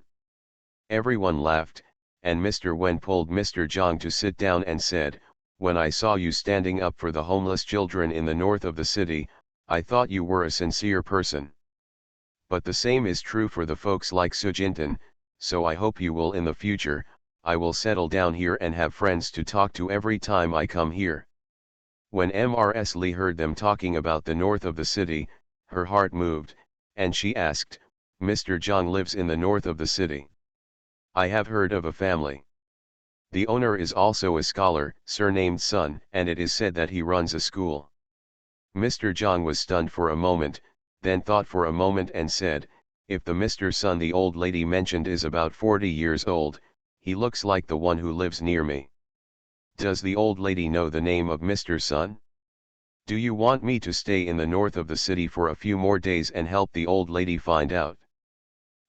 Everyone laughed, and Mr. Wen pulled Mr. Zhang to sit down and said, When I saw you standing up for the homeless children in the north of the city, I thought you were a sincere person. But the same is true for the folks like Sujintan, so I hope you will in the future. I will settle down here and have friends to talk to every time I come here. When Mrs. Lee heard them talking about the north of the city, her heart moved, and she asked, Mr. Zhang lives in the north of the city. I have heard of a family. The owner is also a scholar, surnamed Sun, and it is said that he runs a school. Mr. Zhang was stunned for a moment, then thought for a moment and said, If the Mr. Sun the old lady mentioned is about 40 years old, he looks like the one who lives near me. Does the old lady know the name of Mr. Sun? Do you want me to stay in the north of the city for a few more days and help the old lady find out?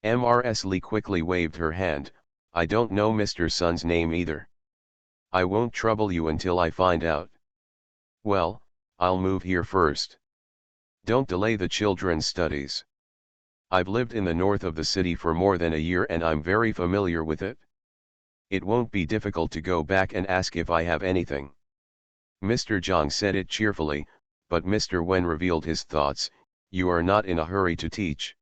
Mrs. Lee quickly waved her hand. I don't know Mr. Sun's name either. I won't trouble you until I find out. Well, I'll move here first. Don't delay the children's studies. I've lived in the north of the city for more than a year and I'm very familiar with it. It won't be difficult to go back and ask if I have anything. Mr. Zhang said it cheerfully, but Mr. Wen revealed his thoughts. You are not in a hurry to teach.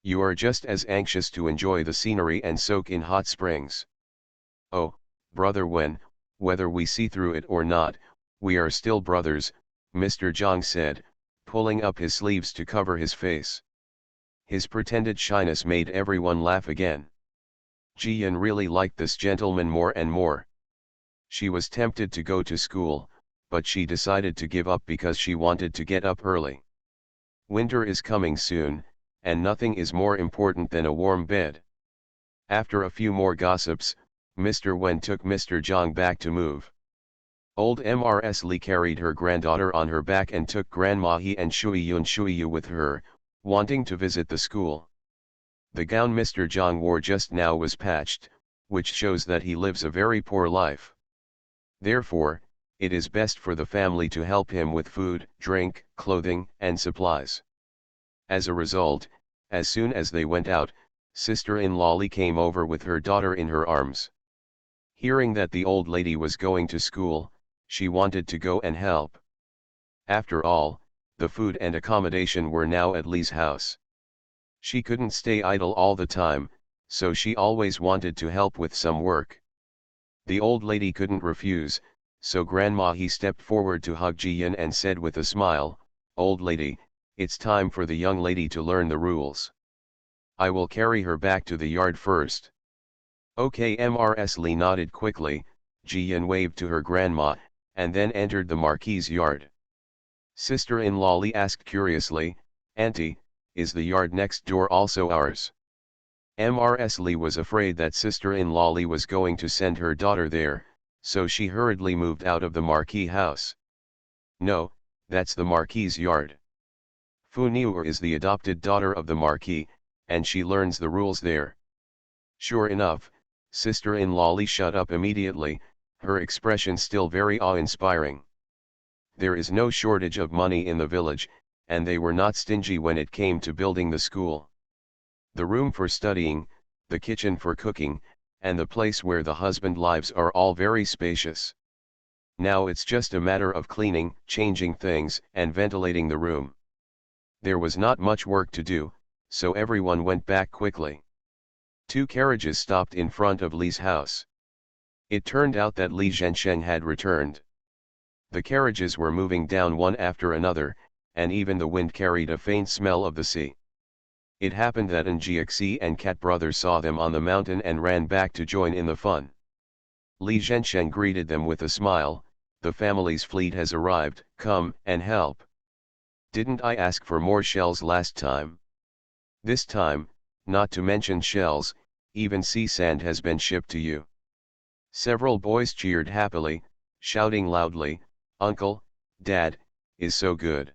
You are just as anxious to enjoy the scenery and soak in hot springs. Oh, Brother Wen, whether we see through it or not, we are still brothers, Mr. Zhang said, pulling up his sleeves to cover his face. His pretended shyness made everyone laugh again. Ji Yan really liked this gentleman more and more. She was tempted to go to school, but she decided to give up because she wanted to get up early. Winter is coming soon, and nothing is more important than a warm bed. After a few more gossips, Mr. Wen took Mr. Zhang back to move. Old Mrs. Lee carried her granddaughter on her back and took Grandma He and Shuiyu with her, wanting to visit the school. The gown Mr. Zhang wore just now was patched, which shows that he lives a very poor life. Therefore, it is best for the family to help him with food, drink, clothing, and supplies. As a result, as soon as they went out, sister-in-law Li came over with her daughter in her arms. Hearing that the old lady was going to school, she wanted to go and help. After all, the food and accommodation were now at Li's house. She couldn't stay idle all the time, so she always wanted to help with some work. The old lady couldn't refuse, so Grandma He stepped forward to hug Ji Yan and said with a smile, "Old lady, it's time for the young lady to learn the rules. I will carry her back to the yard first." Okay, Mrs. Lee nodded quickly. Ji Yan waved to her grandma, and then entered the marquis's yard. Sister-in-law Li asked curiously, "Auntie, is the yard next door also ours?" Mrs. Lee was afraid that sister-in-law Li was going to send her daughter there, so she hurriedly moved out of the marquis house. "No, that's the marquis's yard. Fu Niu is the adopted daughter of the marquis, and she learns the rules there." Sure enough, sister-in-law Li shut up immediately, her expression still very awe-inspiring. There is no shortage of money in the village, and they were not stingy when it came to building the school. The room for studying, the kitchen for cooking, and the place where the husband lives are all very spacious. Now it's just a matter of cleaning, changing things, and ventilating the room. There was not much work to do, so everyone went back quickly. 2 carriages stopped in front of Li's house. It turned out that Li Zhensheng had returned. The carriages were moving down one after another, and even the wind carried a faint smell of the sea. It happened that Jiaxi and Cat brother saw them on the mountain and ran back to join in the fun. Li Zhensheng greeted them with a smile. "The family's fleet has arrived, come and help. Didn't I ask for more shells last time? This time, not to mention shells, even sea sand has been shipped to you." Several boys cheered happily, shouting loudly, "Uncle, Dad, is so good."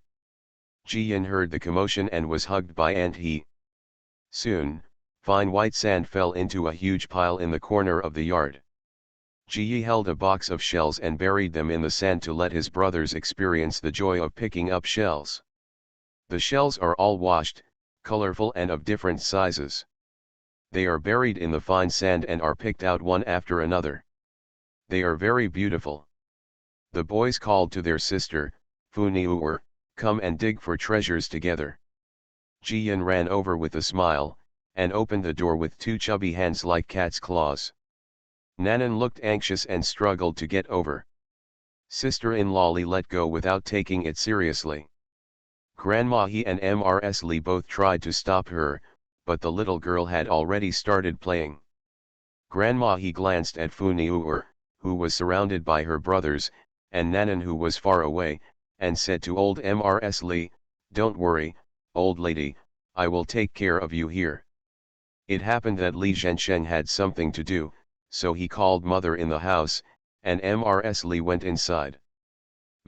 Ji Yan heard the commotion and was hugged by Aunt He. Soon, fine white sand fell into a huge pile in the corner of the yard. Ji Yi held a box of shells and buried them in the sand to let his brothers experience the joy of picking up shells. The shells are all washed, colorful and of different sizes. They are buried in the fine sand and are picked out one after another. They are very beautiful. The boys called to their sister, Fu Niuer, "Come and dig for treasures together." Ji Yan ran over with a smile, and opened the door with 2 chubby hands like cat's claws. Nanan looked anxious and struggled to get over. Sister-in-law Li let go without taking it seriously. Grandma He and Mrs. Lee both tried to stop her, but the little girl had already started playing. Grandma He glanced at Fu Niuer, who was surrounded by her brothers, and Nanan who was far away, and said to old Mrs. Lee, "Don't worry, old lady, I will take care of you here." It happened that Li Zhensheng had something to do, so he called mother in the house, and Mrs. Lee went inside.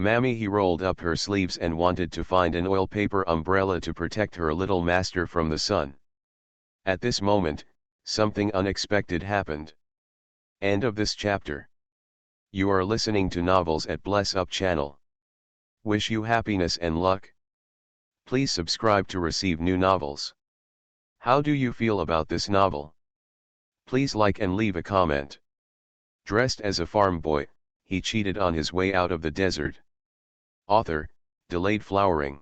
Mammy he rolled up her sleeves and wanted to find an oil paper umbrella to protect her little master from the sun. At this moment, something unexpected happened. End of this chapter. You are listening to Novels at Bless Up channel. Wish you happiness and luck. Please subscribe to receive new novels. How do you feel about this novel? Please like and leave a comment. Dressed as a farm boy, he cheated on his way out of the desert. Author, Delayed Flowering.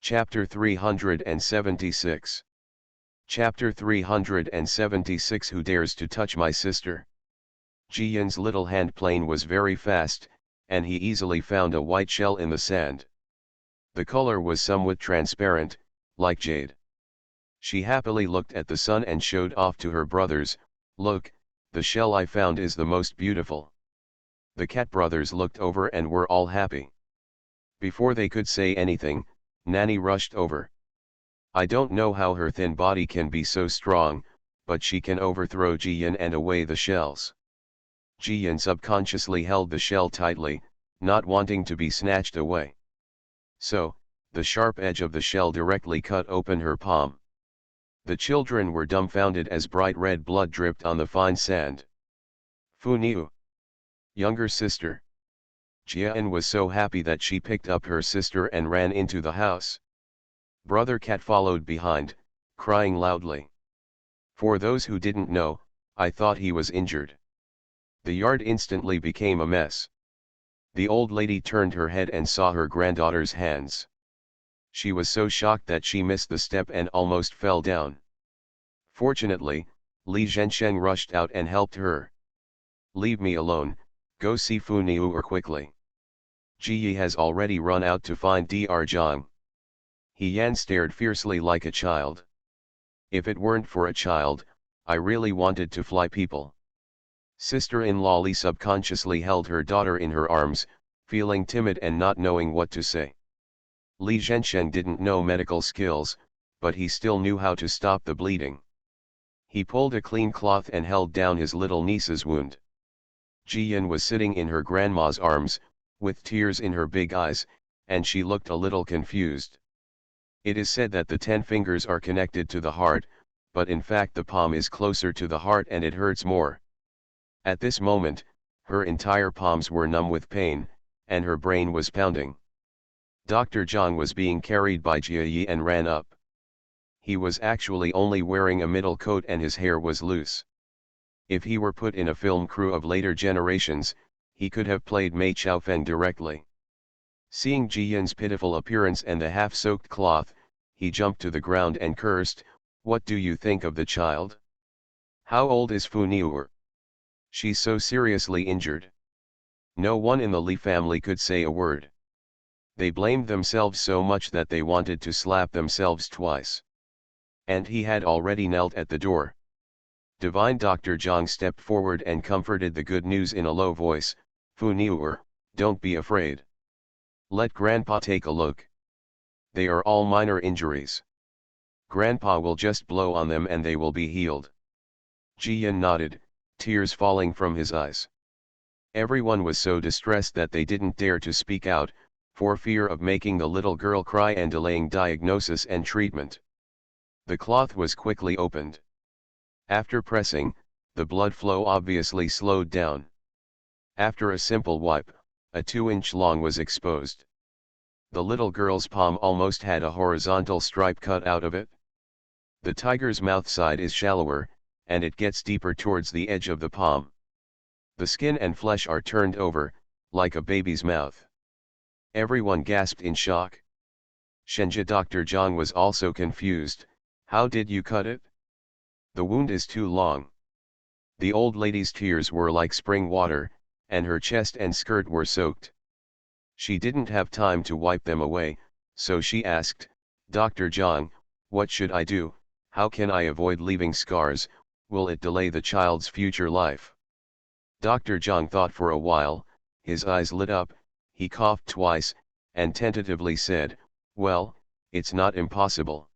Chapter 376. Chapter 376 Who dares to touch my sister? Ji-yin's little hand plane was very fast, and he easily found a white shell in the sand. The color was somewhat transparent, like jade. She happily looked at the sun and showed off to her brothers, "Look, the shell I found is the most beautiful." The cat brothers looked over and were all happy. Before they could say anything, Nanny rushed over. I don't know how her thin body can be so strong, but she can overthrow Ji-yin and away the shells. Ji-yin subconsciously held the shell tightly, not wanting to be snatched away. So, the sharp edge of the shell directly cut open her palm. The children were dumbfounded as bright red blood dripped on the fine sand. Fu Niu. Younger sister. Jia-in was so happy that she picked up her sister and ran into the house. Brother Cat followed behind, crying loudly. For those who didn't know, I thought he was injured. The yard instantly became a mess. The old lady turned her head and saw her granddaughter's hands. She was so shocked that she missed the step and almost fell down. Fortunately, Li Zhensheng rushed out and helped her. Leave me alone, go see Fu Niu quickly. Ji Yi has already run out to find Dr. Zhang. He Yan stared fiercely like a child. If it weren't for a child, I really wanted to fly people. Sister-in-law Li subconsciously held her daughter in her arms, feeling timid and not knowing what to say. Li Zhensheng didn't know medical skills, but he still knew how to stop the bleeding. He pulled a clean cloth and held down his little niece's wound. Ji-yin was sitting in her grandma's arms, with tears in her big eyes, and she looked a little confused. It is said that the 10 fingers are connected to the heart, but in fact the palm is closer to the heart and it hurts more. At this moment, her entire palms were numb with pain, and her brain was pounding. Dr. Zhang was being carried by Jia Yi and ran up. He was actually only wearing a middle coat and his hair was loose. If he were put in a film crew of later generations, he could have played Mei Chaofeng directly. Seeing Ji-yin's pitiful appearance and the half-soaked cloth, he jumped to the ground and cursed, "What do you think of the child? How old is Fu Niu? She's so seriously injured." No one in the Li family could say a word. They blamed themselves so much that they wanted to slap themselves twice. And he had already knelt at the door. Divine Dr. Zhang stepped forward and comforted the good news in a low voice, "Fu Niu, don't be afraid. Let Grandpa take a look. They are all minor injuries. Grandpa will just blow on them and they will be healed." Ji-yin nodded, tears falling from his eyes. Everyone was so distressed that they didn't dare to speak out, for fear of making the little girl cry and delaying diagnosis and treatment. The cloth was quickly opened. After pressing, the blood flow obviously slowed down. After a simple wipe, a 2-inch long was exposed. The little girl's palm almost had a horizontal stripe cut out of it. The tiger's mouth side is shallower, and it gets deeper towards the edge of the palm. The skin and flesh are turned over, like a baby's mouth. Everyone gasped in shock. Shenjia Dr. Zhang was also confused. "How did you cut it? The wound is too long." The old lady's tears were like spring water, and her chest and skirt were soaked. She didn't have time to wipe them away, so she asked, "Dr. Zhang, what should I do? How can I avoid leaving scars? Will it delay the child's future life?" Dr. Zhang thought for a while, his eyes lit up, he coughed twice, and tentatively said, "Well, it's not impossible.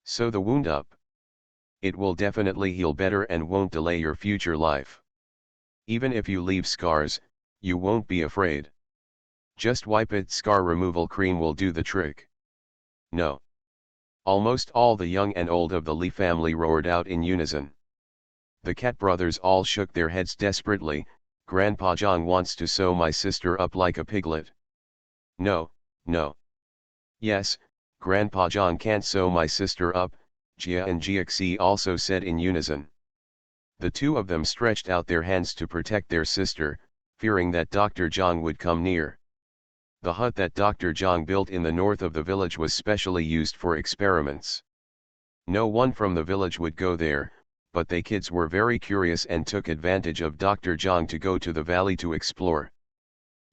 Sew the wound up. It will definitely heal better and won't delay your future life. Even if you leave scars, you won't be afraid." Just wipe it, scar removal cream will do the trick. No. Almost all the young and old of the Lee family roared out in unison. The Cat brothers all shook their heads desperately. Grandpa Zhang wants to sew my sister up like a piglet. No, no. Yes, Grandpa Zhang can't sew my sister up, Jia and Jiaxi also said in unison. The two of them stretched out their hands to protect their sister, fearing that Dr. Zhang would come near. The hut that Dr. Zhang built in the north of the village was specially used for experiments. No one from the village would go there, but they kids were very curious and took advantage of Dr. Zhang to go to the valley to explore.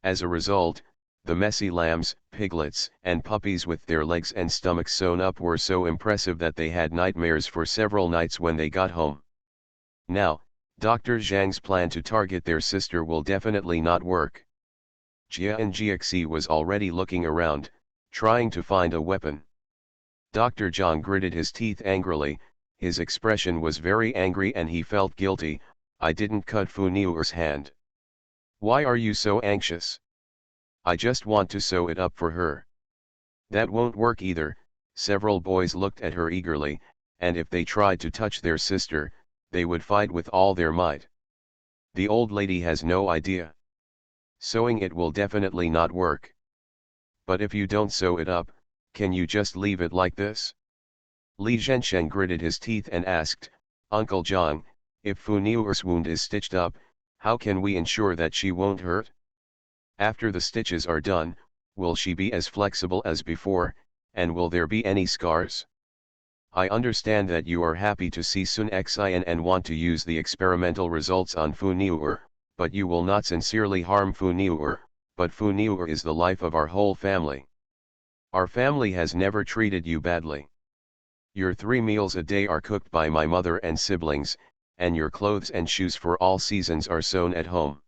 As a result, the messy lambs, piglets, and puppies with their legs and stomachs sewn up were so impressive that they had nightmares for several nights when they got home. Now, Dr. Zhang's plan to target their sister will definitely not work. Jia and Jiaxi was already looking around, trying to find a weapon. Dr. Zhang gritted his teeth angrily. His expression was very angry and he felt guilty. I didn't cut Fu Niuer's hand. Why are you so anxious? I just want to sew it up for her. That won't work either. Several boys looked at her eagerly, and if they tried to touch their sister, they would fight with all their might. The old lady has no idea. Sewing it will definitely not work. But if you don't sew it up, can you just leave it like this? Li Zhensheng gritted his teeth and asked, Uncle Zhang, if Fu Niuer's wound is stitched up, how can we ensure that she won't hurt? After the stitches are done, will she be as flexible as before, and will there be any scars? I understand that you are happy to see Sun Xian and want to use the experimental results on Fu Niuer, but you will not sincerely harm Fu Niuer, but Fu Niuer is the life of our whole family. Our family has never treated you badly. Your 3 meals a day are cooked by my mother and siblings, and your clothes and shoes for all seasons are sewn at home.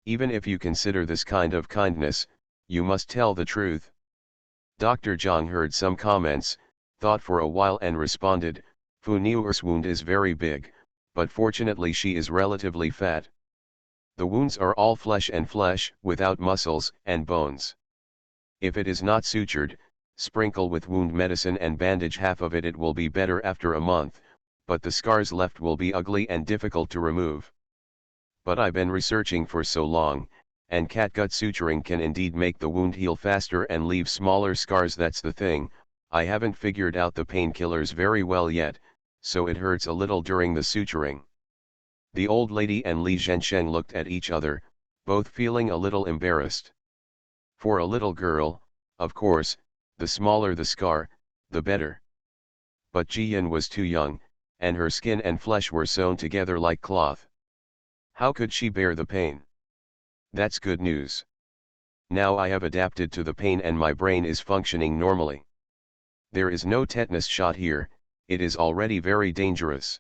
Even if you consider this kind of kindness, you must tell the truth. Dr. Zhang heard some comments, thought for a while and responded, Fu Niuer's wound is very big, but fortunately she is relatively fat. The wounds are all flesh and flesh, without muscles and bones. If it is not sutured, sprinkle with wound medicine and bandage half of it. It will be better after a month, but the scars left will be ugly and difficult to remove. But I've been researching for so long, and catgut suturing can indeed make the wound heal faster and leave smaller scars. That's the thing, I haven't figured out the painkillers very well yet, so it hurts a little during the suturing. The old lady and Li Zhensheng looked at each other, both feeling a little embarrassed. For a little girl, of course, the smaller the scar, the better. But Jiyan was too young, and her skin and flesh were sewn together like cloth. How could she bear the pain? That's good news. Now I have adapted to the pain and my brain is functioning normally. There is no tetanus shot here, it is already very dangerous.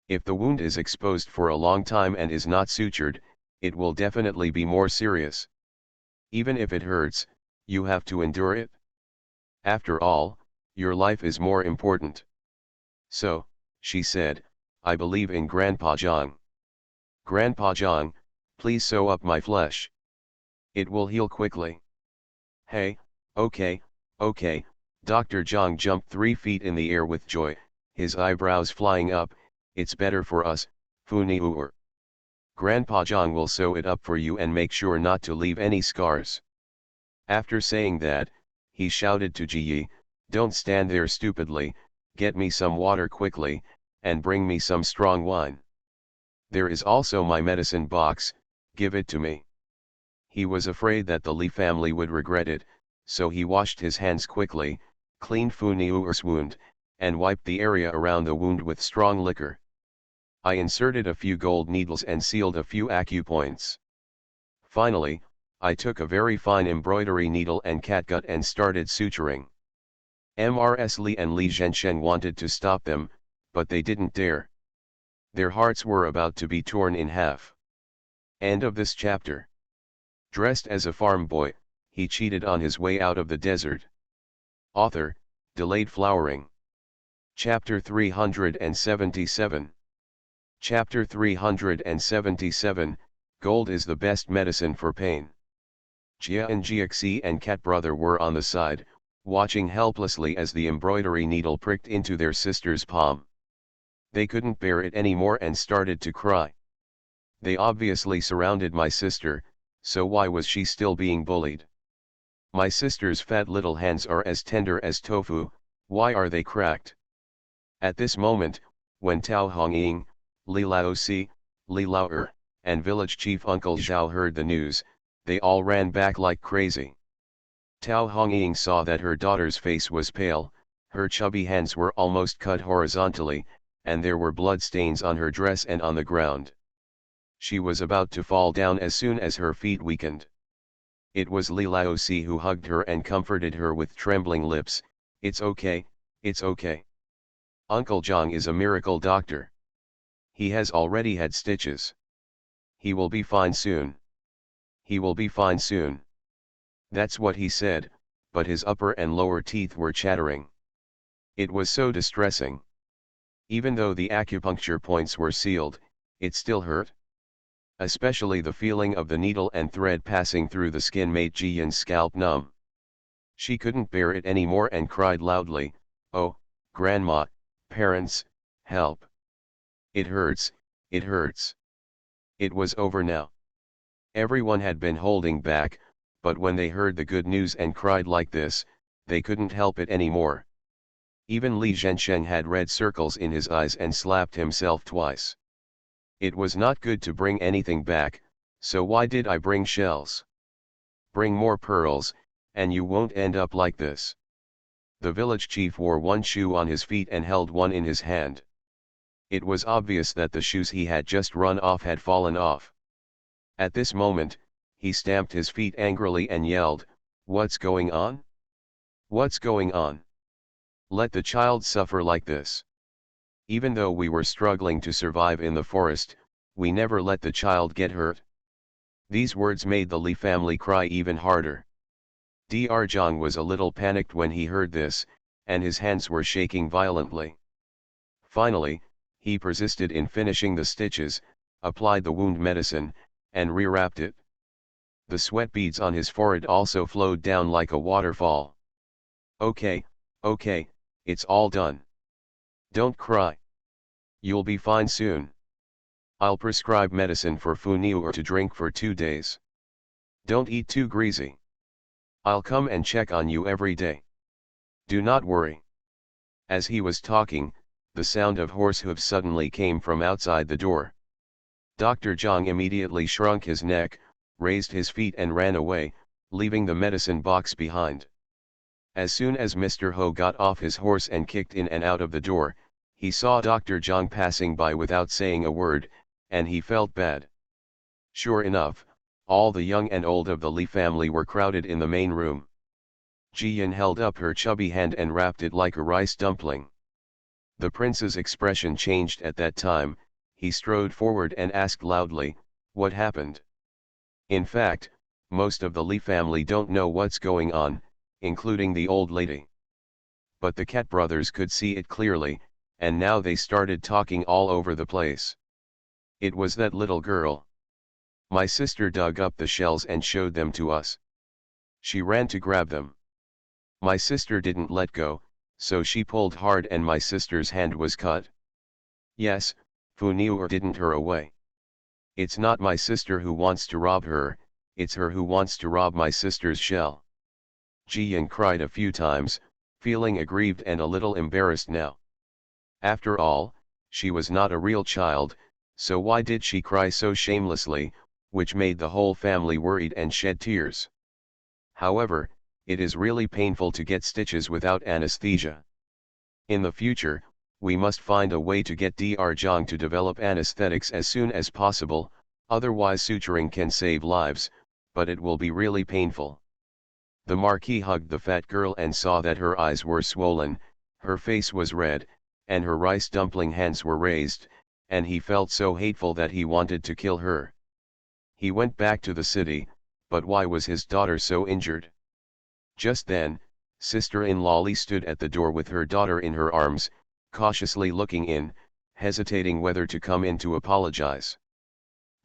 If the wound is exposed for a long time and is not sutured, it will definitely be more serious. Even if it hurts, you have to endure it. After all, your life is more important. So, she said, I believe in Grandpa Zhang. Grandpa Zhang, please sew up my flesh. It will heal quickly. Hey, okay, okay. Dr. Zhang jumped 3 feet in the air with joy, his eyebrows flying up. It's better for us, Fu Niuer. Grandpa Zhang will sew it up for you and make sure not to leave any scars. After saying that, he shouted to Ji Yi, don't stand there stupidly, get me some water quickly, and bring me some strong wine. There is also my medicine box, give it to me. He was afraid that the Li family would regret it, so he washed his hands quickly, cleaned Fu Niuer's wound, and wiped the area around the wound with strong liquor. I inserted a few gold needles and sealed a few acupoints. Finally, I took a very fine embroidery needle and catgut and started suturing. Mrs. Li and Li Zhensheng wanted to stop them, but they didn't dare. Their hearts were about to be torn in half. End of this chapter. Dressed as a farm boy, he cheated on his way out of the desert. Author, Delayed Flowering. Chapter 377. Chapter 377, Gold is the best medicine for pain. Jia and Jiaxi and Cat brother were on the side, watching helplessly as the embroidery needle pricked into their sister's palm. They couldn't bear it anymore and started to cry. They obviously surrounded my sister, so why was she still being bullied? My sister's fat little hands are as tender as tofu, why are they cracked? At this moment, when Tao Hongying, Li Laosi, Li Laoer, and village chief Uncle Zhao heard the news, they all ran back like crazy. Tao Hongying saw that her daughter's face was pale, her chubby hands were almost cut horizontally, and there were blood stains on her dress and on the ground. She was about to fall down as soon as her feet weakened. It was Li Laosi who hugged her and comforted her with trembling lips. "It's okay, it's okay. Uncle Zhang is a miracle doctor. He has already had stitches. He will be fine soon. He will be fine soon." That's what he said, but his upper and lower teeth were chattering. It was so distressing. Even though the acupuncture points were sealed, it still hurt. Especially the feeling of the needle and thread passing through the skin made Ji Yin's scalp numb. She couldn't bear it anymore and cried loudly, "Oh, Grandma, parents, help. It hurts, it hurts." It was over now. Everyone had been holding back, but when they heard the good news and cried like this, they couldn't help it anymore. Even Li Zhensheng had red circles in his eyes and slapped himself twice. It was not good to bring anything back, so why did I bring shells? Bring more pearls, and you won't end up like this. The village chief wore one shoe on his feet and held one in his hand. It was obvious that the shoes he had just run off had fallen off. At this moment, he stamped his feet angrily and yelled, "What's going on? What's going on? Let the child suffer like this. Even though we were struggling to survive in the forest, we never let the child get hurt." These words made the Li family cry even harder. Dr. Zhang was a little panicked when he heard this, and his hands were shaking violently. Finally, he persisted in finishing the stitches, applied the wound medicine, and rewrapped it. The sweat beads on his forehead also flowed down like a waterfall. "Okay, okay, it's all done. Don't cry. You'll be fine soon. I'll prescribe medicine for Fu Niu to drink for 2 days. Don't eat too greasy. I'll come and check on you every day. Do not worry." As he was talking, the sound of horse hooves suddenly came from outside the door. Dr. Zhang immediately shrunk his neck, raised his feet and ran away, leaving the medicine box behind. As soon as Mr. Ho got off his horse and kicked in and out of the door, he saw Dr. Zhang passing by without saying a word, and he felt bad. Sure enough, all the young and old of the Li family were crowded in the main room. Ji Yin held up her chubby hand and wrapped it like a rice dumpling. The prince's expression changed at that time. He strode forward and asked loudly, "What happened?" In fact, most of the Li family don't know what's going on, including the old lady. But the Cat brothers could see it clearly, and now they started talking all over the place. "It was that little girl. My sister dug up the shells and showed them to us. She ran to grab them. My sister didn't let go, so she pulled hard and my sister's hand was cut. Yes, Fu Niu didn't her away. It's not my sister who wants to rob her, it's her who wants to rob my sister's shell." Ji Yin cried a few times, feeling aggrieved and a little embarrassed now. After all, she was not a real child, so why did she cry so shamelessly, which made the whole family worried and shed tears. However, it is really painful to get stitches without anesthesia. In the future, we must find a way to get Dr. Zhang to develop anesthetics as soon as possible, otherwise suturing can save lives, but it will be really painful. The Marquis hugged the fat girl and saw that her eyes were swollen, her face was red, and her rice dumpling hands were raised, and he felt so hateful that he wanted to kill her. He went back to the city, but why was his daughter so injured? Just then, sister-in-law Li stood at the door with her daughter in her arms, cautiously looking in, hesitating whether to come in to apologize.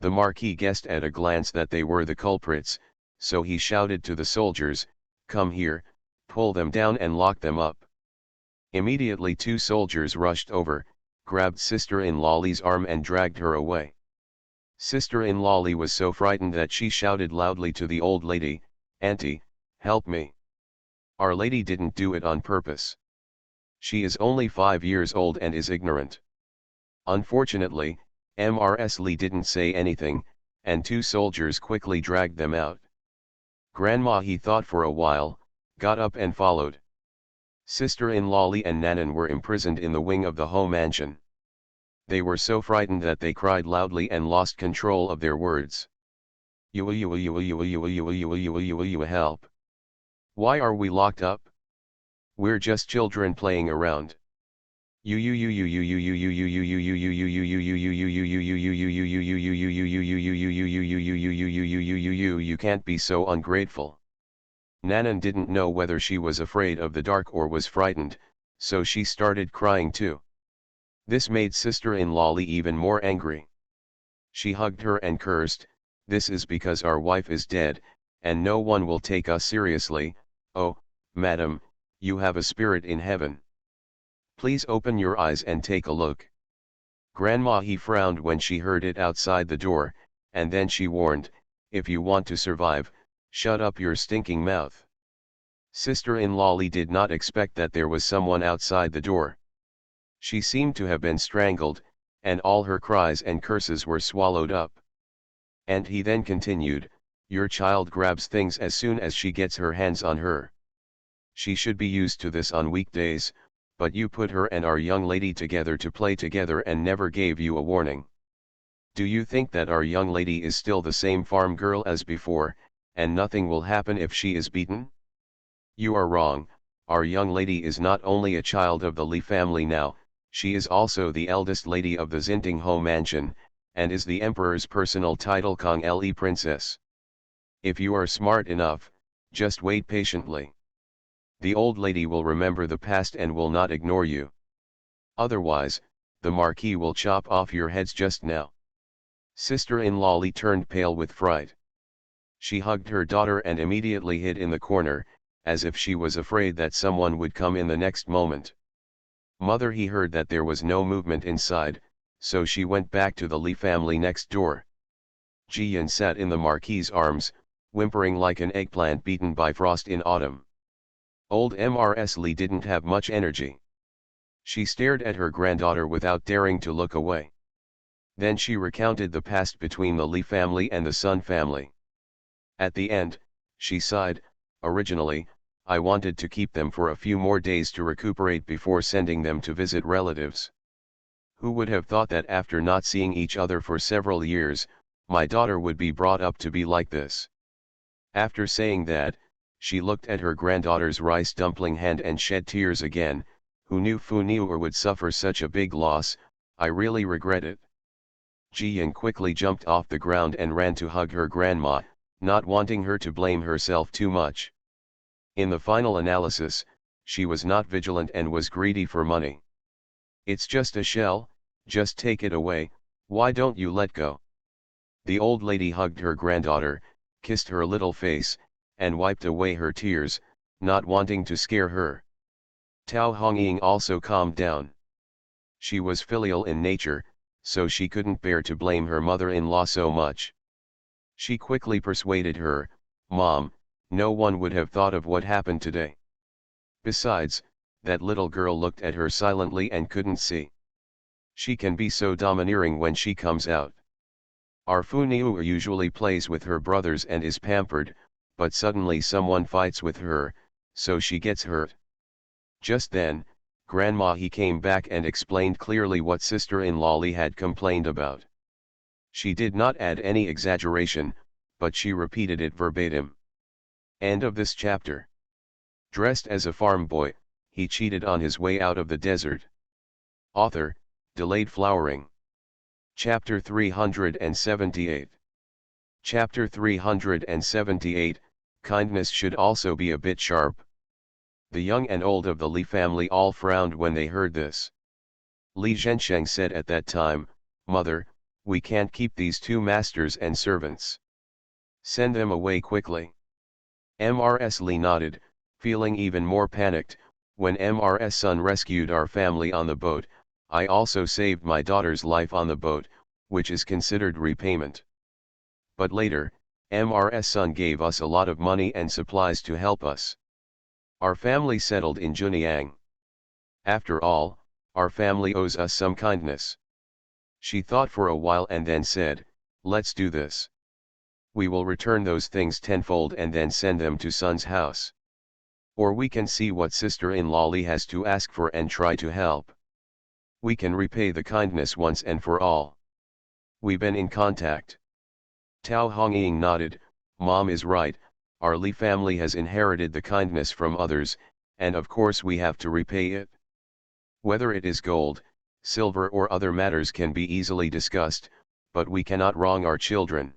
The Marquis guessed at a glance that they were the culprits, so he shouted to the soldiers, "Come here, pull them down and lock them up." Immediately 2 soldiers rushed over, grabbed sister-in-law's arm and dragged her away. Sister-in-law was so frightened that she shouted loudly to the old lady, "Auntie, help me. Our lady didn't do it on purpose. She is only 5 years old and is ignorant." Unfortunately, Mrs. Lee didn't say anything, and 2 soldiers quickly dragged them out. Grandma, he thought for a while, got up and followed. Sister-in-law and Nanan were imprisoned in the wing of the home mansion. They were so frightened that they cried loudly and lost control of their words. "Yua yua yua yua yua yua yua yua yua yua, help. Why are we locked up? We're just children playing around. You can't be so ungrateful." Nanan didn't know whether she was afraid of the dark or was frightened, so she started crying too. This made sister-in-law even more angry. She hugged her and cursed, "This is because our wife is dead, and no one will take us seriously. Oh, madam, you have a spirit in heaven. Please open your eyes and take a look." Grandma, he frowned when she heard it outside the door, and then she warned, "If you want to survive, shut up your stinking mouth." Sister-in-law did not expect that there was someone outside the door. She seemed to have been strangled, and all her cries and curses were swallowed up. And he then continued, "Your child grabs things as soon as she gets her hands on her. She should be used to this on weekdays, but you put her and our young lady together to play together and never gave you a warning. Do you think that our young lady is still the same farm girl as before, and nothing will happen if she is beaten? You are wrong. Our young lady is not only a child of the Lee family now, she is also the eldest lady of the Zinting home mansion, and is the emperor's personal title Kong Le princess. If you are smart enough, just wait patiently. The old lady will remember the past and will not ignore you. Otherwise, the Marquis will chop off your heads just now." Sister-in-law turned pale with fright. She hugged her daughter and immediately hid in the corner, as if she was afraid that someone would come in the next moment. Mother, he heard that there was no movement inside, so she went back to the Lee family next door. Jian sat in the Marquis's arms, whimpering like an eggplant beaten by frost in autumn. Old Mrs. Lee didn't have much energy. She stared at her granddaughter without daring to look away. Then she recounted the past between the Lee family and the Sun family. At the end, she sighed, "Originally, I wanted to keep them for a few more days to recuperate before sending them to visit relatives. Who would have thought that after not seeing each other for several years, my daughter would be brought up to be like this?" After saying that, she looked at her granddaughter's rice dumpling hand and shed tears again. "Who knew Fu Niuer would suffer such a big loss? I really regret it." Jian quickly jumped off the ground and ran to hug her grandma, not wanting her to blame herself too much. In the final analysis, she was not vigilant and was greedy for money. "It's just a shell, just take it away, why don't you let go?" The old lady hugged her granddaughter, kissed her little face, and wiped away her tears, not wanting to scare her. Tao Hongying also calmed down. She was filial in nature, so she couldn't bear to blame her mother-in-law so much. She quickly persuaded her, "Mom, no one would have thought of what happened today. Besides, that little girl looked at her silently and couldn't see. She can be so domineering when she comes out. Our Fu Niuer usually plays with her brothers and is pampered, but suddenly someone fights with her, so she gets hurt." Just then, Grandma he came back and explained clearly what sister-in-law had complained about. She did not add any exaggeration, but she repeated it verbatim. End of this chapter. Dressed as a farm boy, he cheated on his way out of the desert. Author, Delayed Flowering. Chapter 378. Chapter 378, Kindness should also be a bit sharp. The young and old of the Li family all frowned when they heard this. Li Zhensheng said at that time, "Mother, we can't keep these 2 masters and servants. Send them away quickly. Mrs. Lee nodded, feeling even more panicked. When Mrs. Sun rescued our family on the boat, I also saved my daughter's life on the boat, which is considered repayment. But later, Mrs. Sun gave us a lot of money and supplies to help us. Our family settled in Junyang. After all, our family owes us some kindness. She thought for a while and then said, let's do this. We will return those things tenfold and then send them to Sun's house. Or we can see what sister-in-law Lee has to ask for and try to help. We can repay the kindness once and for all. We've been in contact. Tao Hongying nodded, Mom is right, our Lee family has inherited the kindness from others, and of course we have to repay it. Whether it is gold, silver or other matters can be easily discussed, but we cannot wrong our children.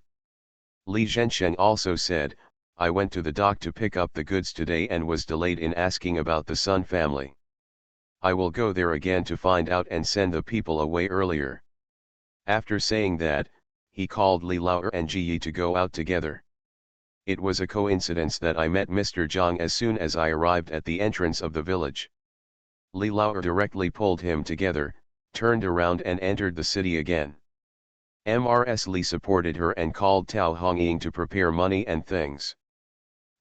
Li Zhensheng also said, I went to the dock to pick up the goods today and was delayed in asking about the Sun family. I will go there again to find out and send the people away earlier. After saying that, he called Li Laoer and Ji Yi to go out together. It was a coincidence that I met Mr. Zhang as soon as I arrived at the entrance of the village. Li Laoer directly pulled him together, turned around and entered the city again. Mrs. Li supported her and called Tao Hongying to prepare money and things.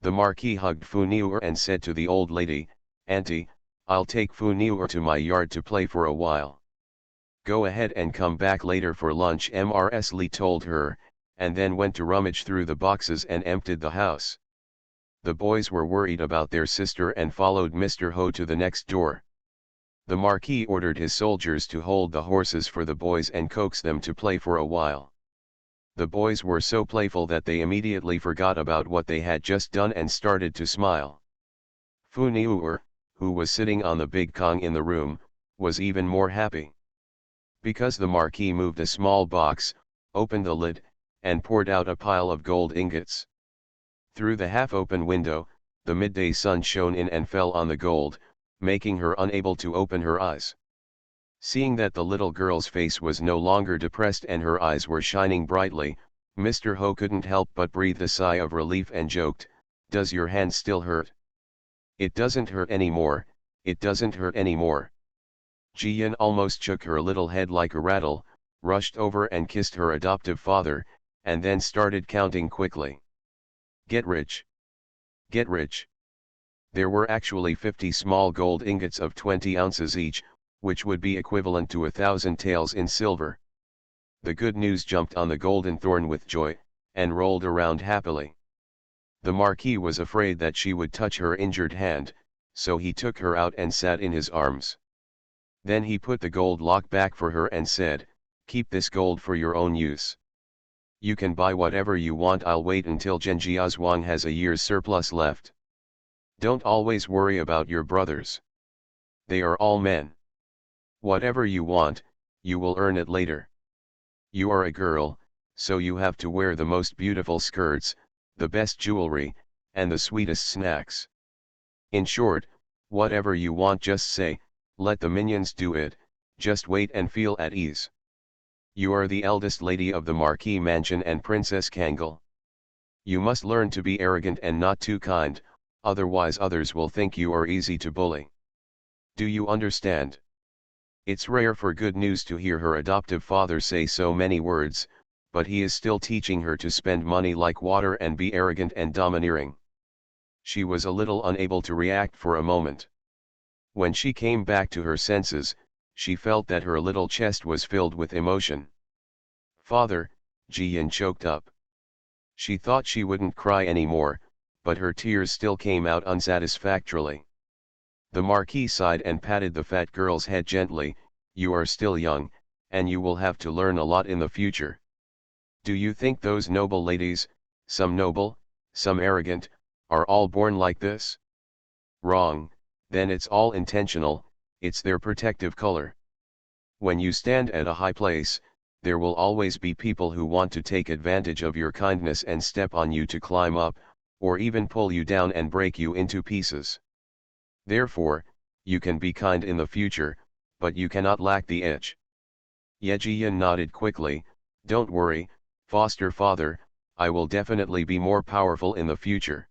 The Marquis hugged Fu Niuer and said to the old lady, Auntie, I'll take Fu Niuer to my yard to play for a while. Go ahead and come back later for lunch, Mrs. Li told her, and then went to rummage through the boxes and emptied the house. The boys were worried about their sister and followed Mr. Ho to the next door. The Marquis ordered his soldiers to hold the horses for the boys and coax them to play for a while. The boys were so playful that they immediately forgot about what they had just done and started to smile. Fu Niuer, who was sitting on the big Kong in the room, was even more happy. Because the Marquis moved a small box, opened the lid, and poured out a pile of gold ingots. Through the half-open window, the midday sun shone in and fell on the gold, making her unable to open her eyes. Seeing that the little girl's face was no longer depressed and her eyes were shining brightly, Mr. Ho couldn't help but breathe a sigh of relief and joked, "Does your hand still hurt?" "It doesn't hurt anymore, it doesn't hurt anymore." Ji Yin almost shook her little head like a rattle, rushed over and kissed her adoptive father, and then started counting quickly. Get rich. Get rich. There were actually 50 small gold ingots of 20 ounces each, which would be equivalent to 1,000 taels in silver. The good news jumped on the golden thorn with joy, and rolled around happily. The Marquis was afraid that she would touch her injured hand, so he took her out and sat in his arms. Then he put the gold lock back for her and said, "Keep this gold for your own use. You can buy whatever you want. I'll wait until Zhenjiazhuang has a year's surplus left. Don't always worry about your brothers. They are all men. Whatever you want, you will earn it later. You are a girl, so you have to wear the most beautiful skirts, the best jewelry, and the sweetest snacks. In short, whatever you want, just say, let the minions do it, just wait and feel at ease. You are the eldest lady of the Marquis Mansion and Princess Kangal. You must learn to be arrogant and not too kind, otherwise others will think you are easy to bully. Do you understand?" It's rare for Good News to hear her adoptive father say so many words, but he is still teaching her to spend money like water and be arrogant and domineering. She was a little unable to react for a moment. When she came back to her senses, she felt that her little chest was filled with emotion. "Father," Ji Yin choked up. She thought she wouldn't cry anymore, but her tears still came out unsatisfactorily. The Marquis sighed and patted the fat girl's head gently. "You are still young, and you will have to learn a lot in the future. Do you think those noble ladies, some noble, some arrogant, are all born like this? Wrong, then it's all intentional, it's their protective color. When you stand at a high place, there will always be people who want to take advantage of your kindness and step on you to climb up, or even pull you down and break you into pieces. Therefore, you can be kind in the future, but you cannot lack the edge." Ye Ji Yin nodded quickly, "Don't worry, foster father, I will definitely be more powerful in the future.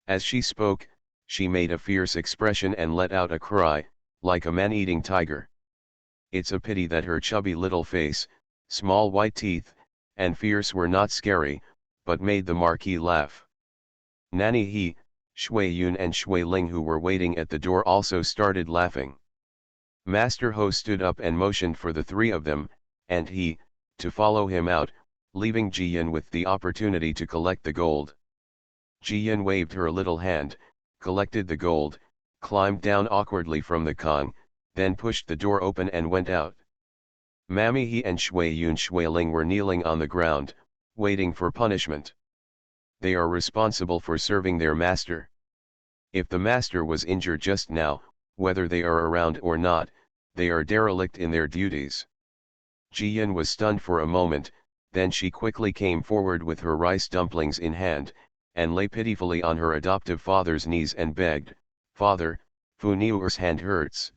As she spoke, she made a fierce expression and let out a cry, like a man-eating tiger. It's a pity that her chubby little face, small white teeth, and fierce were not scary, but made the Marquis laugh. Nanny He, Shui Yun and Shui Ling, who were waiting at the door, also started laughing. Master Ho stood up and motioned for the three of them, and he, to follow him out, leaving Jiyan with the opportunity to collect the gold. Jiyan waved her little hand, collected the gold, climbed down awkwardly from the con, then pushed the door open and went out. Mami He and Shui Yun Shui Ling were kneeling on the ground, waiting for punishment. They are responsible for serving their master. If the master was injured just now, whether they are around or not, they are derelict in their duties. Jiyan was stunned for a moment, then she quickly came forward with her rice dumplings in hand, and lay pitifully on her adoptive father's knees and begged, "Father, Fu Niuer's hand hurts.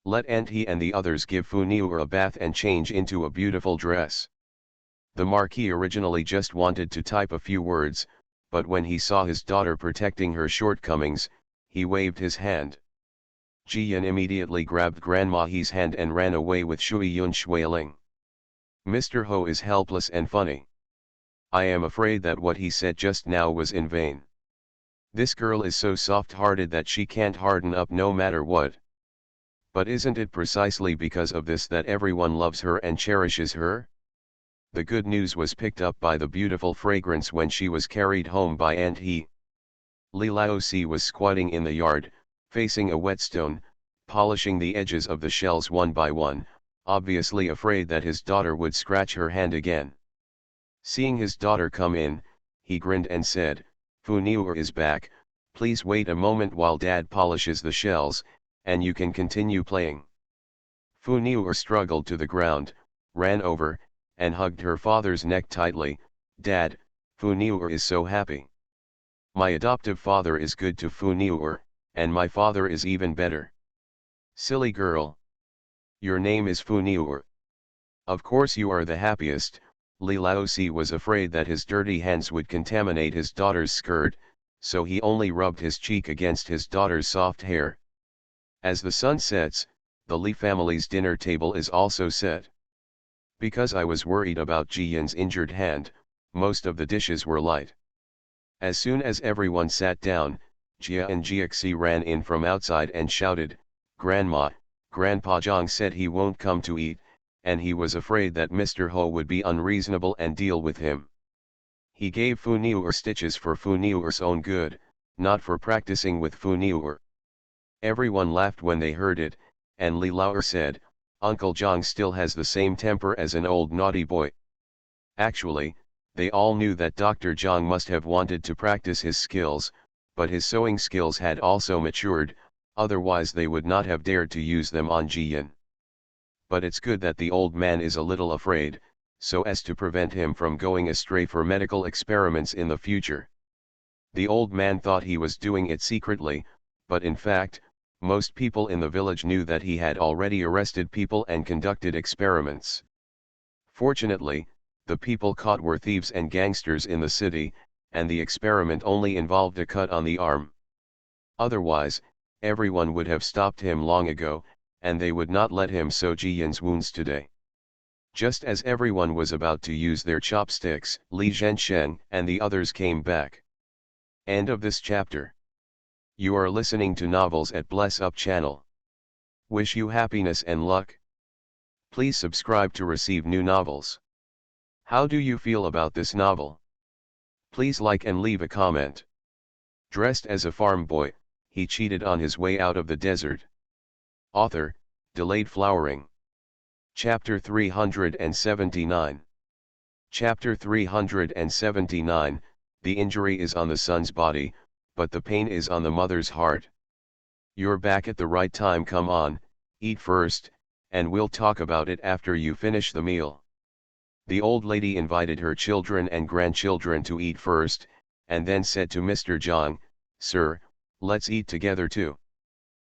Let Aunt He and the others give Fu Niuer a bath and change into a beautiful dress." The Marquis originally just wanted to type a few words, but when he saw his daughter protecting her shortcomings, he waved his hand. Jiyan immediately grabbed Grandma He's hand and ran away with Shui Yun Shui Ling. Mr. Ho is helpless and funny. I am afraid that what he said just now was in vain. This girl is so soft-hearted that she can't harden up no matter what. But isn't it precisely because of this that everyone loves her and cherishes her? The good news was picked up by the beautiful fragrance when she was carried home by Aunt He. Li Laozi was squatting in the yard, facing a whetstone, polishing the edges of the shells one by one, obviously afraid that his daughter would scratch her hand again. Seeing his daughter come in, he grinned and said, "Fu Niuer is back, please wait a moment while Dad polishes the shells, and you can continue playing." Fu Niuer struggled to the ground, ran over, and hugged her father's neck tightly. "Dad, Fu Niuer is so happy. My adoptive father is good to Fu Niuer, and my father is even better." "Silly girl. Your name is Fu Niuer. Of course you are the happiest." Li Laozi was afraid that his dirty hands would contaminate his daughter's skirt, so he only rubbed his cheek against his daughter's soft hair. As the sun sets, the Li family's dinner table is also set. Because I was worried about Jiyan's injured hand, most of the dishes were light. As soon as everyone sat down, Jia and Jiaxi ran in from outside and shouted, "Grandma, Grandpa Zhang said he won't come to eat, and he was afraid that Mr. Ho would be unreasonable and deal with him. He gave Fu Niuer stitches for Fu Niuer's own good, not for practicing with Fu Niuer." Everyone laughed when they heard it, and Li Laoer said, "Uncle Zhang still has the same temper as an old naughty boy." Actually, they all knew that Dr. Zhang must have wanted to practice his skills, but his sewing skills had also matured, otherwise they would not have dared to use them on Jiyan. But it's good that the old man is a little afraid, so as to prevent him from going astray for medical experiments in the future. The old man thought he was doing it secretly, but in fact, most people in the village knew that he had already arrested people and conducted experiments. Fortunately, the people caught were thieves and gangsters in the city, and the experiment only involved a cut on the arm. Otherwise, everyone would have stopped him long ago, and they would not let him sew Jiyan's wounds today. Just as everyone was about to use their chopsticks, Li Zhensheng and the others came back. End of this chapter. You are listening to Novels at Bless Up channel. Wish you happiness and luck. Please subscribe to receive new novels. How do you feel about this novel? Please like and leave a comment. Dressed as a farm boy, he cheated on his way out of the desert. Author, Delayed Flowering. Chapter 379. Chapter 379, The injury is on the son's body, but the pain is on the mother's heart. You're back at the right time. Come on, eat first, and we'll talk about it after you finish the meal. The old lady invited her children and grandchildren to eat first, and then said to Mr. Zhang, "Sir, let's eat together too.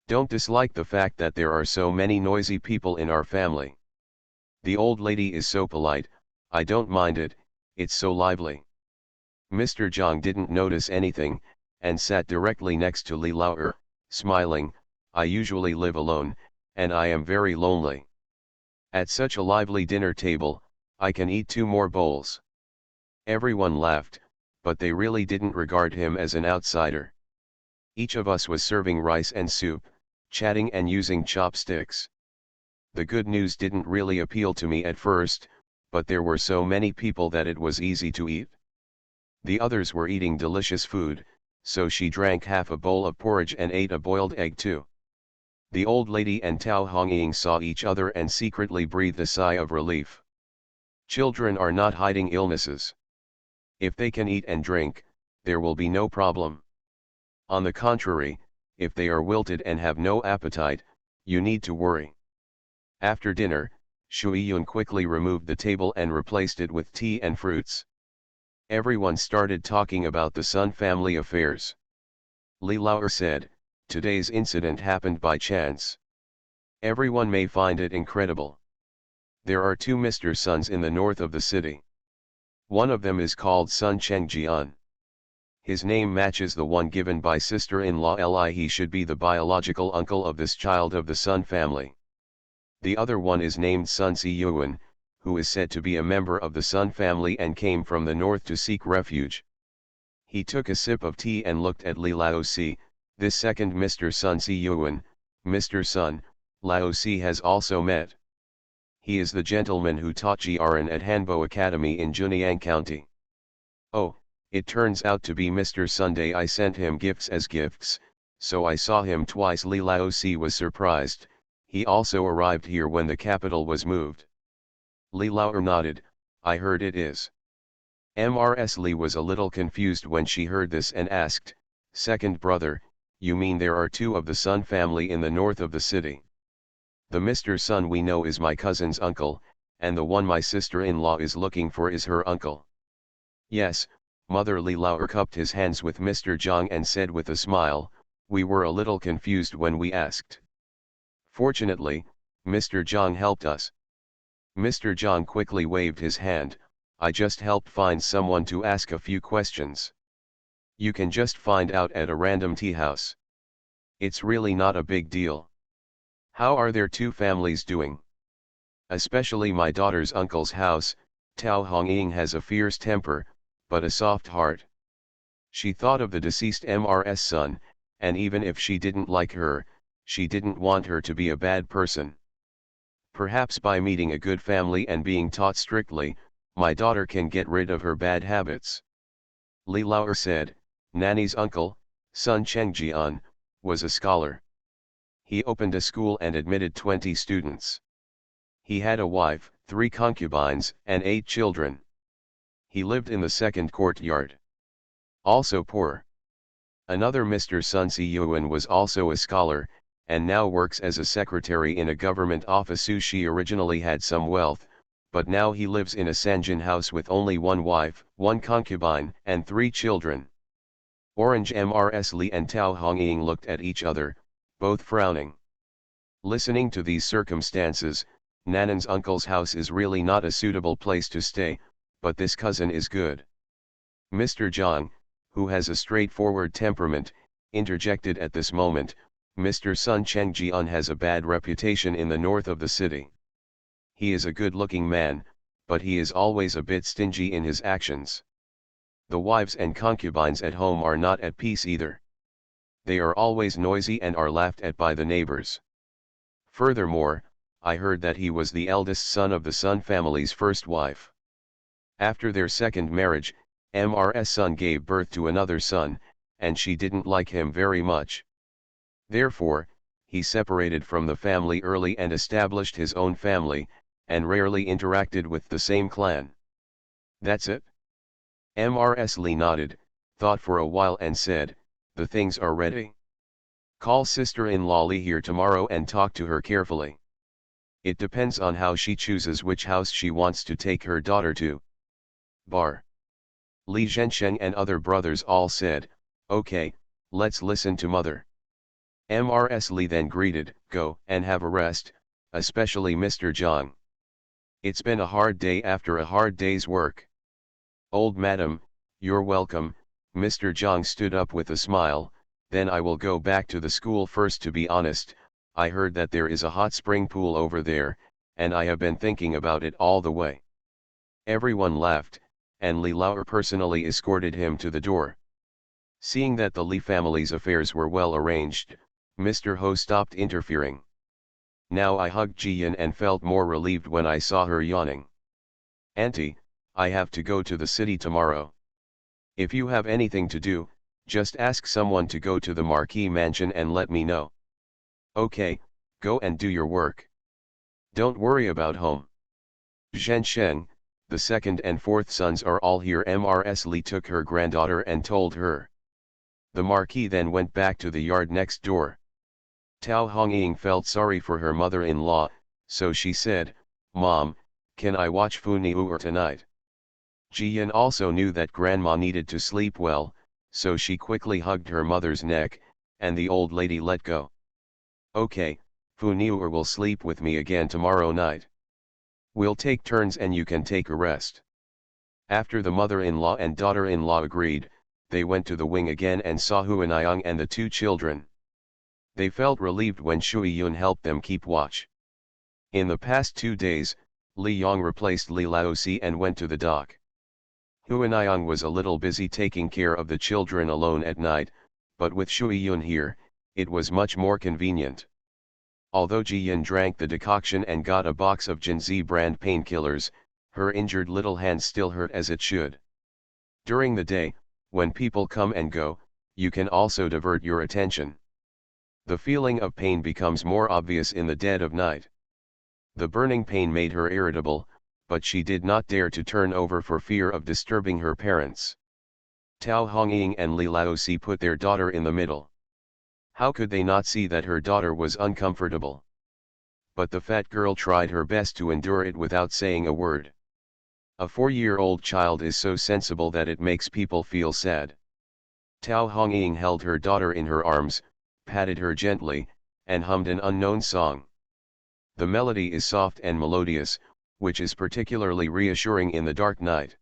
Don't dislike the fact that there are so many noisy people in our family. The old lady is so polite, I don't mind it, it's so lively." Mr. Zhang didn't notice anything, and sat directly next to Li Laoer, smiling. I usually live alone, and I am very lonely. At such a lively dinner table, I can eat 2 more bowls. Everyone laughed, but they really didn't regard him as an outsider. Each of us was serving rice and soup, chatting and using chopsticks. The good news didn't really appeal to me at first, but there were so many people that it was easy to eat. The others were eating delicious food, so she drank half a bowl of porridge and ate a boiled egg too. The old lady and Tao Hongying saw each other and secretly breathed a sigh of relief. Children are not hiding illnesses. If they can eat and drink, there will be no problem. On the contrary, if they are wilted and have no appetite, you need to worry. After dinner, Shui Yun quickly removed the table and replaced it with tea and fruits. Everyone started talking about the Sun family affairs. Li Laoer said, "Today's incident happened by chance. Everyone may find it incredible. There are 2 Mr. Suns in the north of the city. One of them is called Sun Chengjian. His name matches the one given by sister-in-law Li. He should be the biological uncle of this child of the Sun family. The other one is named Sun Ziyuan, who is said to be a member of the Sun family and came from the north to seek refuge." He took a sip of tea and looked at Li Laozi. "This second Mr. Sun Ziyuan, Mr. Sun, Laozi has also met. He is the gentleman who taught Jiaran at Hanbo Academy in Junyang County. Oh, it turns out to be Mr. Sunday. I sent him gifts as gifts, so I saw him twice." Li Laozi was surprised. He also arrived here when the capital was moved. Li Laoer nodded. "I heard it is." Mrs. Li was a little confused when she heard this and asked, "Second brother, you mean there are 2 of the Sun family in the north of the city? The Mr. Sun we know is my cousin's uncle, and the one my sister-in-law is looking for is her uncle?" "Yes, mother." Li Laoer cupped his hands with Mr. Zhang and said with a smile, "We were a little confused when we asked. Fortunately, Mr. Zhang helped us." Mr. Zhang quickly waved his hand. "I just helped find someone to ask a few questions. You can just find out at a random tea house. It's really not a big deal." "How are their 2 families doing?" "Especially my daughter's uncle's house. Tao Hongying has a fierce temper, but a soft heart. She thought of the deceased Mrs. son, and even if she didn't like her, she didn't want her to be a bad person. Perhaps by meeting a good family and being taught strictly, my daughter can get rid of her bad habits." Li Laoer said, "Nanny's uncle, Sun Chengjian, was a scholar. He opened a school and admitted 20 students. He had a wife, 3 concubines, and 8 children. He lived in the second courtyard. Also poor. Another Mr. Sun Ziyuan was also a scholar, and now works as a secretary in a government office. She originally had some wealth, but now he lives in a Sanjin house with only 1 wife, 1 concubine, and 3 children." Orange Mrs. Li and Tao Hongying looked at each other, both frowning. Listening to these circumstances, Nanan's uncle's house is really not a suitable place to stay, but this cousin is good. Mr. Zhang, who has a straightforward temperament, interjected at this moment, "Mr. Sun Chengjian has a bad reputation in the north of the city. He is a good-looking man, but he is always a bit stingy in his actions. The wives and concubines at home are not at peace either. They are always noisy and are laughed at by the neighbors. Furthermore, I heard that he was the eldest son of the Sun family's first wife. After their second marriage, Mrs. son gave birth to another son, and she didn't like him very much. Therefore, he separated from the family early and established his own family, and rarely interacted with the same clan." "That's it?" Mrs. Li nodded, thought for a while and said, "The things are ready. Call sister-in-law Li here tomorrow and talk to her carefully. It depends on how she chooses which house she wants to take her daughter to." Bar. Li Zhensheng and other brothers all said, "Okay, let's listen to mother." Mrs. Li then greeted, "Go and have a rest, especially Mr. Zhang. It's been a hard day after a hard day's work. Old madam, You're welcome. Mr. Zhang stood up with a smile. Then I will go back to the school first. To be honest, I heard that there is a hot spring pool over there, and I have been thinking about it all the way. Everyone laughed, and Li Lao personally escorted him to the door. Seeing that the Li family's affairs were well arranged, Mr. Ho stopped interfering. Now I hugged Ji Yin and felt more relieved when I saw her yawning. Auntie, I have to go to the city tomorrow. If you have anything to do, just ask someone to go to the Marquis mansion and let me know. Okay, go and do your work. Don't worry about home. Zhen Sheng, the second and fourth sons are all here. Mrs. Li took her granddaughter and told her. The Marquis then went back to the yard next door. Tao Hongying felt sorry for her mother-in-law, so she said, Mom, can I watch Fu Niuer tonight? Ji Yin also knew that grandma needed to sleep well, so she quickly hugged her mother's neck, and the old lady let go. Okay, Fu Niuer will sleep with me again tomorrow night. We'll take turns and you can take a rest. After the mother-in-law and daughter-in-law agreed, they went to the wing again and saw Huaniyang and the two children. They felt relieved when Shui Yun helped them keep watch. In the past 2 days, Li Yong replaced Li Laozi and went to the dock. Huaniyang was a little busy taking care of the children alone at night, but with Shui Yun here, it was much more convenient. Although Ji Yin drank the decoction and got a box of Jinzi brand painkillers, her injured little hand still hurt as it should. During the day, when people come and go, you can also divert your attention. The feeling of pain becomes more obvious in the dead of night. The burning pain made her irritable, but she did not dare to turn over for fear of disturbing her parents. Tao Hongying and Li Laozi put their daughter in the middle. How could they not see that her daughter was uncomfortable? But the fat girl tried her best to endure it without saying a word. A 4-year-old child is so sensible that it makes people feel sad. Tao Hongying held her daughter in her arms, patted her gently, and hummed an unknown song. The melody is soft and melodious, which is particularly reassuring in the dark night.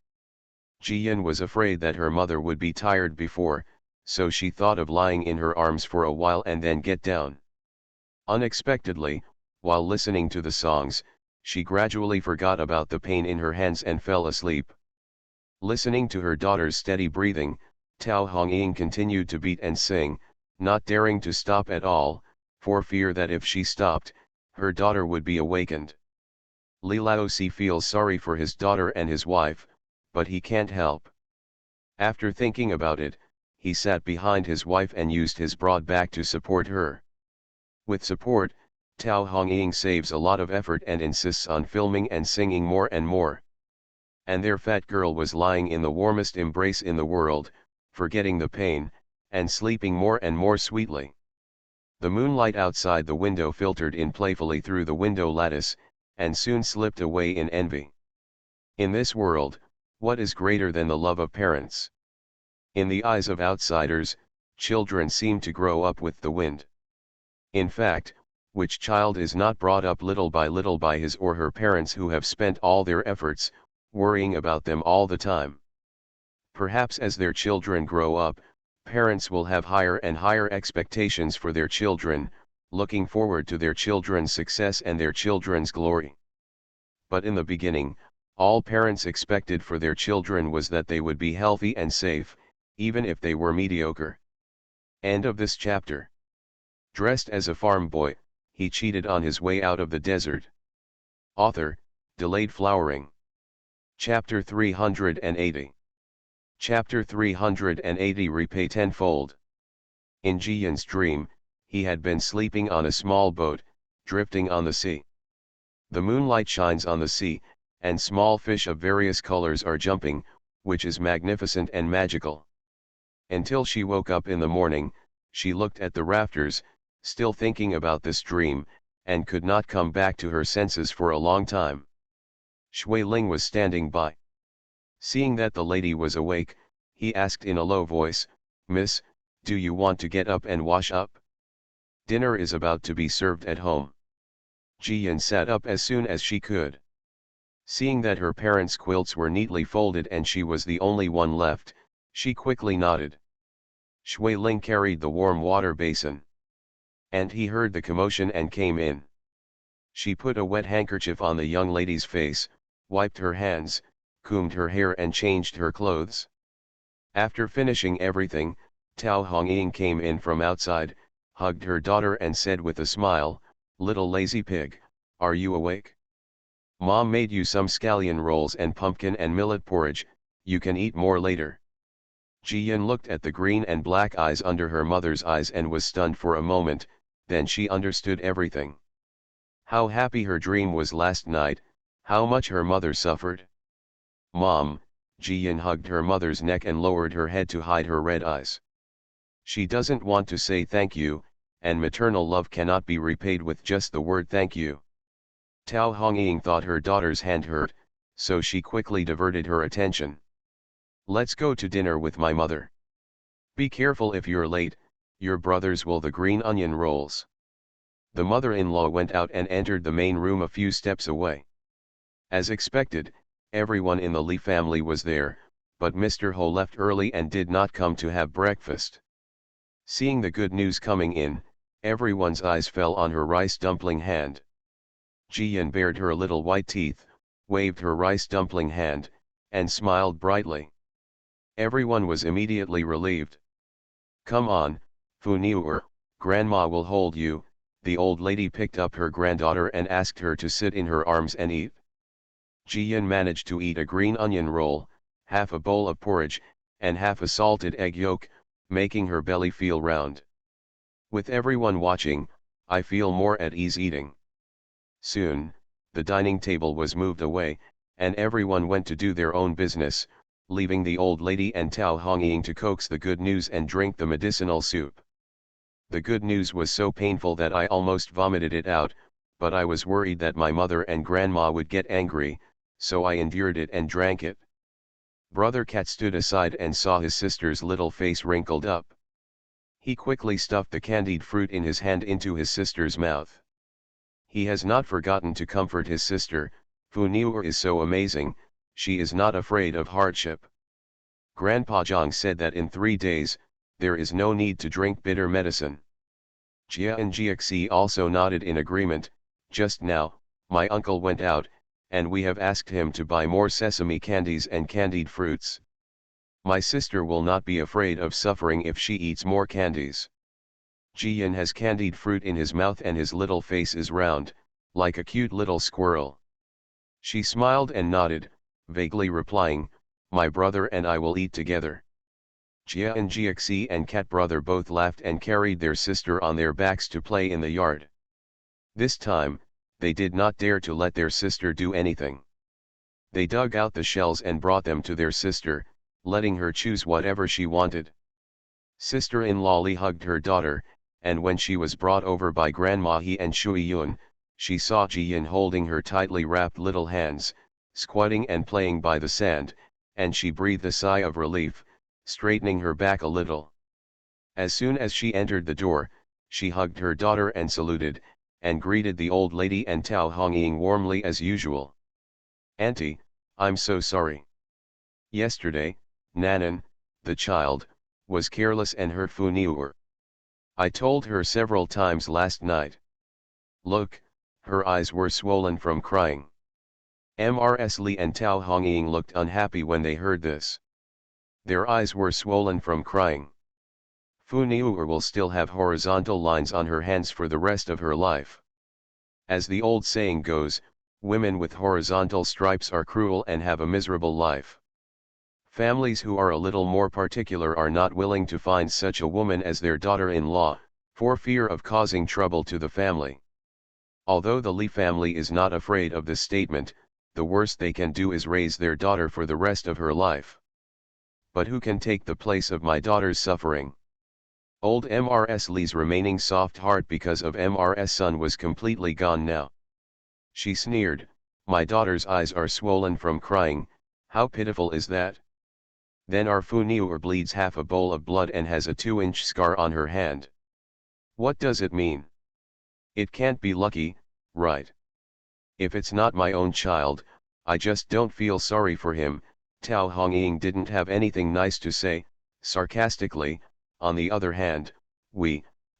Ji Yin was afraid that her mother would be tired before, so she thought of lying in her arms for a while and then get down. Unexpectedly, while listening to the songs, she gradually forgot about the pain in her hands and fell asleep. Listening to her daughter's steady breathing, Tao Hongying continued to beat and sing, not daring to stop at all, for fear that if she stopped, her daughter would be awakened. Li Laozi feels sorry for his daughter and his wife, but he can't help. After thinking about it, he sat behind his wife and used his broad back to support her. With support, Tao Hongying saves a lot of effort and insists on filming and singing more and more. And their fat girl was lying in the warmest embrace in the world, forgetting the pain, and sleeping more and more sweetly. The moonlight outside the window filtered in playfully through the window lattice, and soon slipped away in envy. In this world, what is greater than the love of parents? In the eyes of outsiders, children seem to grow up with the wind. In fact, which child is not brought up little by his or her parents who have spent all their efforts, worrying about them all the time? Perhaps as their children grow up, parents will have higher and higher expectations for their children, looking forward to their children's success and their children's glory. But in the beginning, all parents expected for their children was that they would be healthy and safe, even if they were mediocre. End of this chapter. Dressed as a farm boy, he cheated on his way out of the desert. Author, Delayed Flowering. Chapter 380. Chapter 380 Repay Tenfold. In Ji Yin's dream, he had been sleeping on a small boat, drifting on the sea. The moonlight shines on the sea, and small fish of various colors are jumping, which is magnificent and magical. Until she woke up in the morning, she looked at the rafters, still thinking about this dream, and could not come back to her senses for a long time. Shui Ling was standing by. Seeing that the lady was awake, he asked in a low voice, "Miss, do you want to get up and wash up? Dinner is about to be served at home." Ji Yin sat up as soon as she could. Seeing that her parents' quilts were neatly folded and she was the only one left, She quickly nodded. Shui Ling carried the warm water basin. And he heard the commotion and came in. She put a wet handkerchief on the young lady's face, wiped her hands, combed her hair and changed her clothes. After finishing everything, Tao Hongying came in from outside, hugged her daughter and said with a smile, "Little lazy pig, are you awake? Mom made you some scallion rolls and pumpkin and millet porridge, you can eat more later." Jiyan looked at the green and black eyes under her mother's eyes and was stunned for a moment, then she understood everything. How happy her dream was last night, how much her mother suffered. "Mom," Jiyan hugged her mother's neck and lowered her head to hide her red eyes. She doesn't want to say thank you, and maternal love cannot be repaid with just the word thank you. Tao Hongying thought her daughter's hand hurt, so she quickly diverted her attention. "Let's go to dinner with my mother. Be careful if you're late, your brothers will the green onion rolls." The mother-in-law went out and entered the main room a few steps away. As expected, everyone in the Li family was there, but Mr. Ho left early and did not come to have breakfast. Seeing the good news coming in, everyone's eyes fell on her rice dumpling hand. Jiyan bared her little white teeth, waved her rice dumpling hand, and smiled brightly. Everyone was immediately relieved. "Come on, Fu Niuer, Grandma will hold you." The old lady picked up her granddaughter and asked her to sit in her arms and eat. Jiyan managed to eat a green onion roll, half a bowl of porridge, and half a salted egg yolk, making her belly feel round. "With everyone watching, I feel more at ease eating." Soon, the dining table was moved away, and everyone went to do their own business, leaving the old lady and Tao Hongying to coax the good news and drink the medicinal soup. The good news was so painful that I almost vomited it out, but I was worried that my mother and grandma would get angry, so I endured it and drank it. Brother Cat stood aside and saw his sister's little face wrinkled up. He quickly stuffed the candied fruit in his hand into his sister's mouth. He has not forgotten to comfort his sister. "Fu Niuer is so amazing, she is not afraid of hardship." Grandpa Zhang said that in 3 days, there is no need to drink bitter medicine. Jia and Jiaxi also nodded in agreement. "Just now, my uncle went out, and we have asked him to buy more sesame candies and candied fruits. My sister will not be afraid of suffering if she eats more candies." Jiyan has candied fruit in his mouth and his little face is round, like a cute little squirrel. She smiled and nodded, vaguely replying, "My brother and I will eat together." Jia and Jiaxi and Cat brother both laughed and carried their sister on their backs to play in the yard. This time, they did not dare to let their sister do anything. They dug out the shells and brought them to their sister, letting her choose whatever she wanted. Sister-in-law Li hugged her daughter, and when she was brought over by Grandma He and Shui Yun, she saw Jiyan holding her tightly wrapped little hands, squatting and playing by the sand, and she breathed a sigh of relief, straightening her back a little. As soon as she entered the door, she hugged her daughter and saluted, and greeted the old lady and Tao Hongying warmly as usual. "Auntie, I'm so sorry. Yesterday, Nanan, the child, was careless and hurt Fu Niuer. I told her several times last night. Look, her eyes were swollen from crying." Mrs. Li and Tao Hongying looked unhappy when they heard this. Their eyes were swollen from crying. Fu Niuer will still have horizontal lines on her hands for the rest of her life. As the old saying goes, women with horizontal stripes are cruel and have a miserable life. Families who are a little more particular are not willing to find such a woman as their daughter-in-law, for fear of causing trouble to the family. Although the Li family is not afraid of this statement, the worst they can do is raise their daughter for the rest of her life. But who can take the place of my daughter's suffering? Old Mrs. Li's remaining soft heart because of Mrs. son was completely gone now. She sneered, "My daughter's eyes are swollen from crying, how pitiful is that? Then our Fu Niuer bleeds half a bowl of blood and has a 2-inch scar on her hand. What does it mean? It can't be lucky, right? If it's not my own child, I just don't feel sorry for him." Tao Hongying didn't have anything nice to say, sarcastically. On the other hand,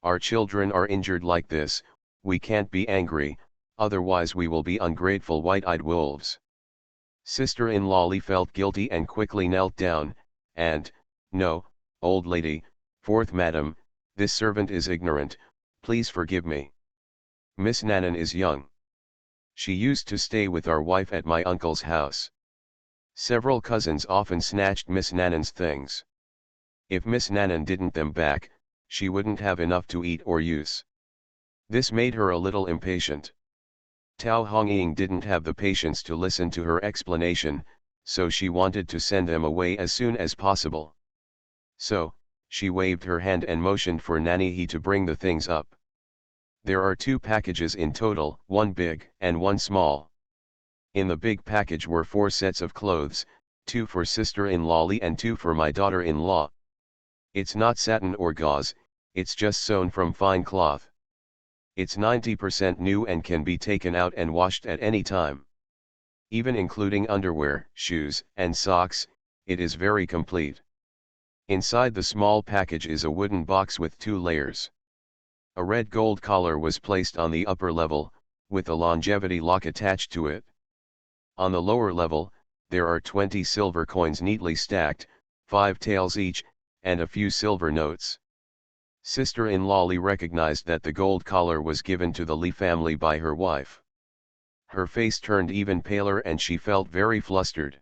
our children are injured like this, we can't be angry, otherwise we will be ungrateful white-eyed wolves. Sister-in-law Li felt guilty and quickly knelt down, and, no, old lady, fourth madam, this servant is ignorant, please forgive me. Miss Nanan is young. She used to stay with our wife at my uncle's house. Several cousins often snatched Miss Nanan's things. If Miss Nanan didn't them back, she wouldn't have enough to eat or use. This made her a little impatient. Tao Hongying didn't have the patience to listen to her explanation, so she wanted to send them away as soon as possible. So, she waved her hand and motioned for Nanny He to bring the things up. There are 2 packages in total, one big and one small. In the big package were 4 sets of clothes, 2 for sister-in-law Li and 2 for my daughter-in-law. It's not satin or gauze, it's just sewn from fine cloth. It's 90% new and can be taken out and washed at any time. Even including underwear, shoes, and socks, it is very complete. Inside the small package is a wooden box with 2 layers. A red gold collar was placed on the upper level, with a longevity lock attached to it. On the lower level, there are 20 silver coins neatly stacked, 5 taels each, and a few silver notes. Sister-in-law Li recognized that the gold collar was given to the Li family by her wife. Her face turned even paler and she felt very flustered.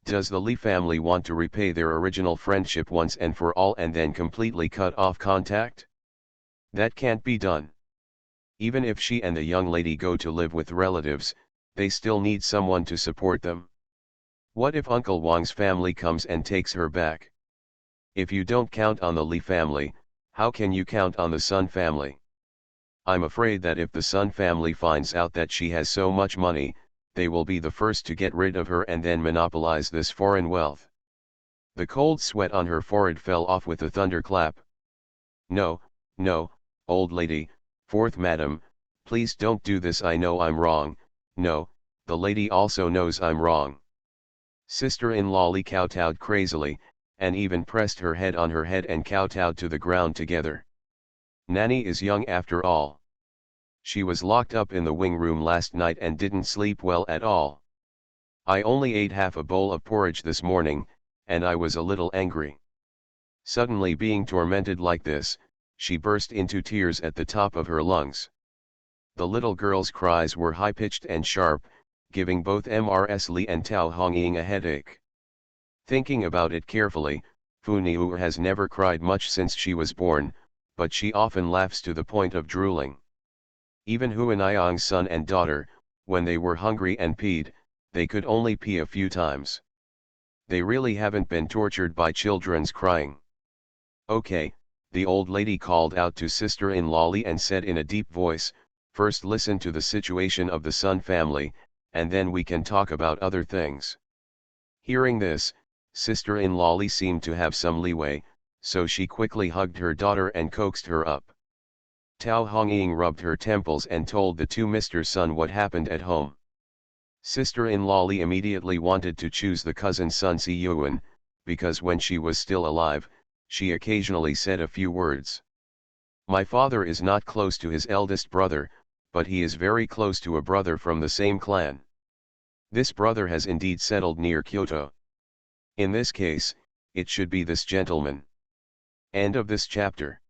Does the Li family want to repay their original friendship once and for all and then completely cut off contact? That can't be done. Even if she and the young lady go to live with relatives, they still need someone to support them. What if Uncle Wang's family comes and takes her back? If you don't count on the Li family, how can you count on the Sun family? I'm afraid that if the Sun family finds out that she has so much money, they will be the first to get rid of her and then monopolize this foreign wealth. The cold sweat on her forehead fell off with a thunderclap. No, no, old lady, fourth madam, please don't do this. I know I'm wrong. No, the lady also knows I'm wrong. Sister-in-law Li kowtowed crazily, and even pressed her head on her head and kowtowed to the ground together. Nanny is young after all. She was locked up in the wing room last night and didn't sleep well at all. I only ate half a bowl of porridge this morning, and I was a little angry. Suddenly being tormented like this, she burst into tears at the top of her lungs. The little girl's cries were high-pitched and sharp, giving both Mrs. Li and Tao Hongying a headache. Thinking about it carefully, Fu Niu has never cried much since she was born, but she often laughs to the point of drooling. Even Huaniyang's son and daughter, when they were hungry and peed, they could only pee a few times. They really haven't been tortured by children's crying. Okay, the old lady called out to sister-in-law Li and said in a deep voice, first listen to the situation of the Sun family, and then we can talk about other things. Hearing this, sister-in-law Li seemed to have some leeway, so she quickly hugged her daughter and coaxed her up. Tao Hongying rubbed her temples and told the 2 Mr. Sun what happened at home. Sister-in-law Li immediately wanted to choose the cousin Sun Si Yuan, because when she was still alive, she occasionally said a few words. My father is not close to his eldest brother, but he is very close to a brother from the same clan. This brother has indeed settled near Kyoto. In this case, it should be this gentleman. End of this chapter.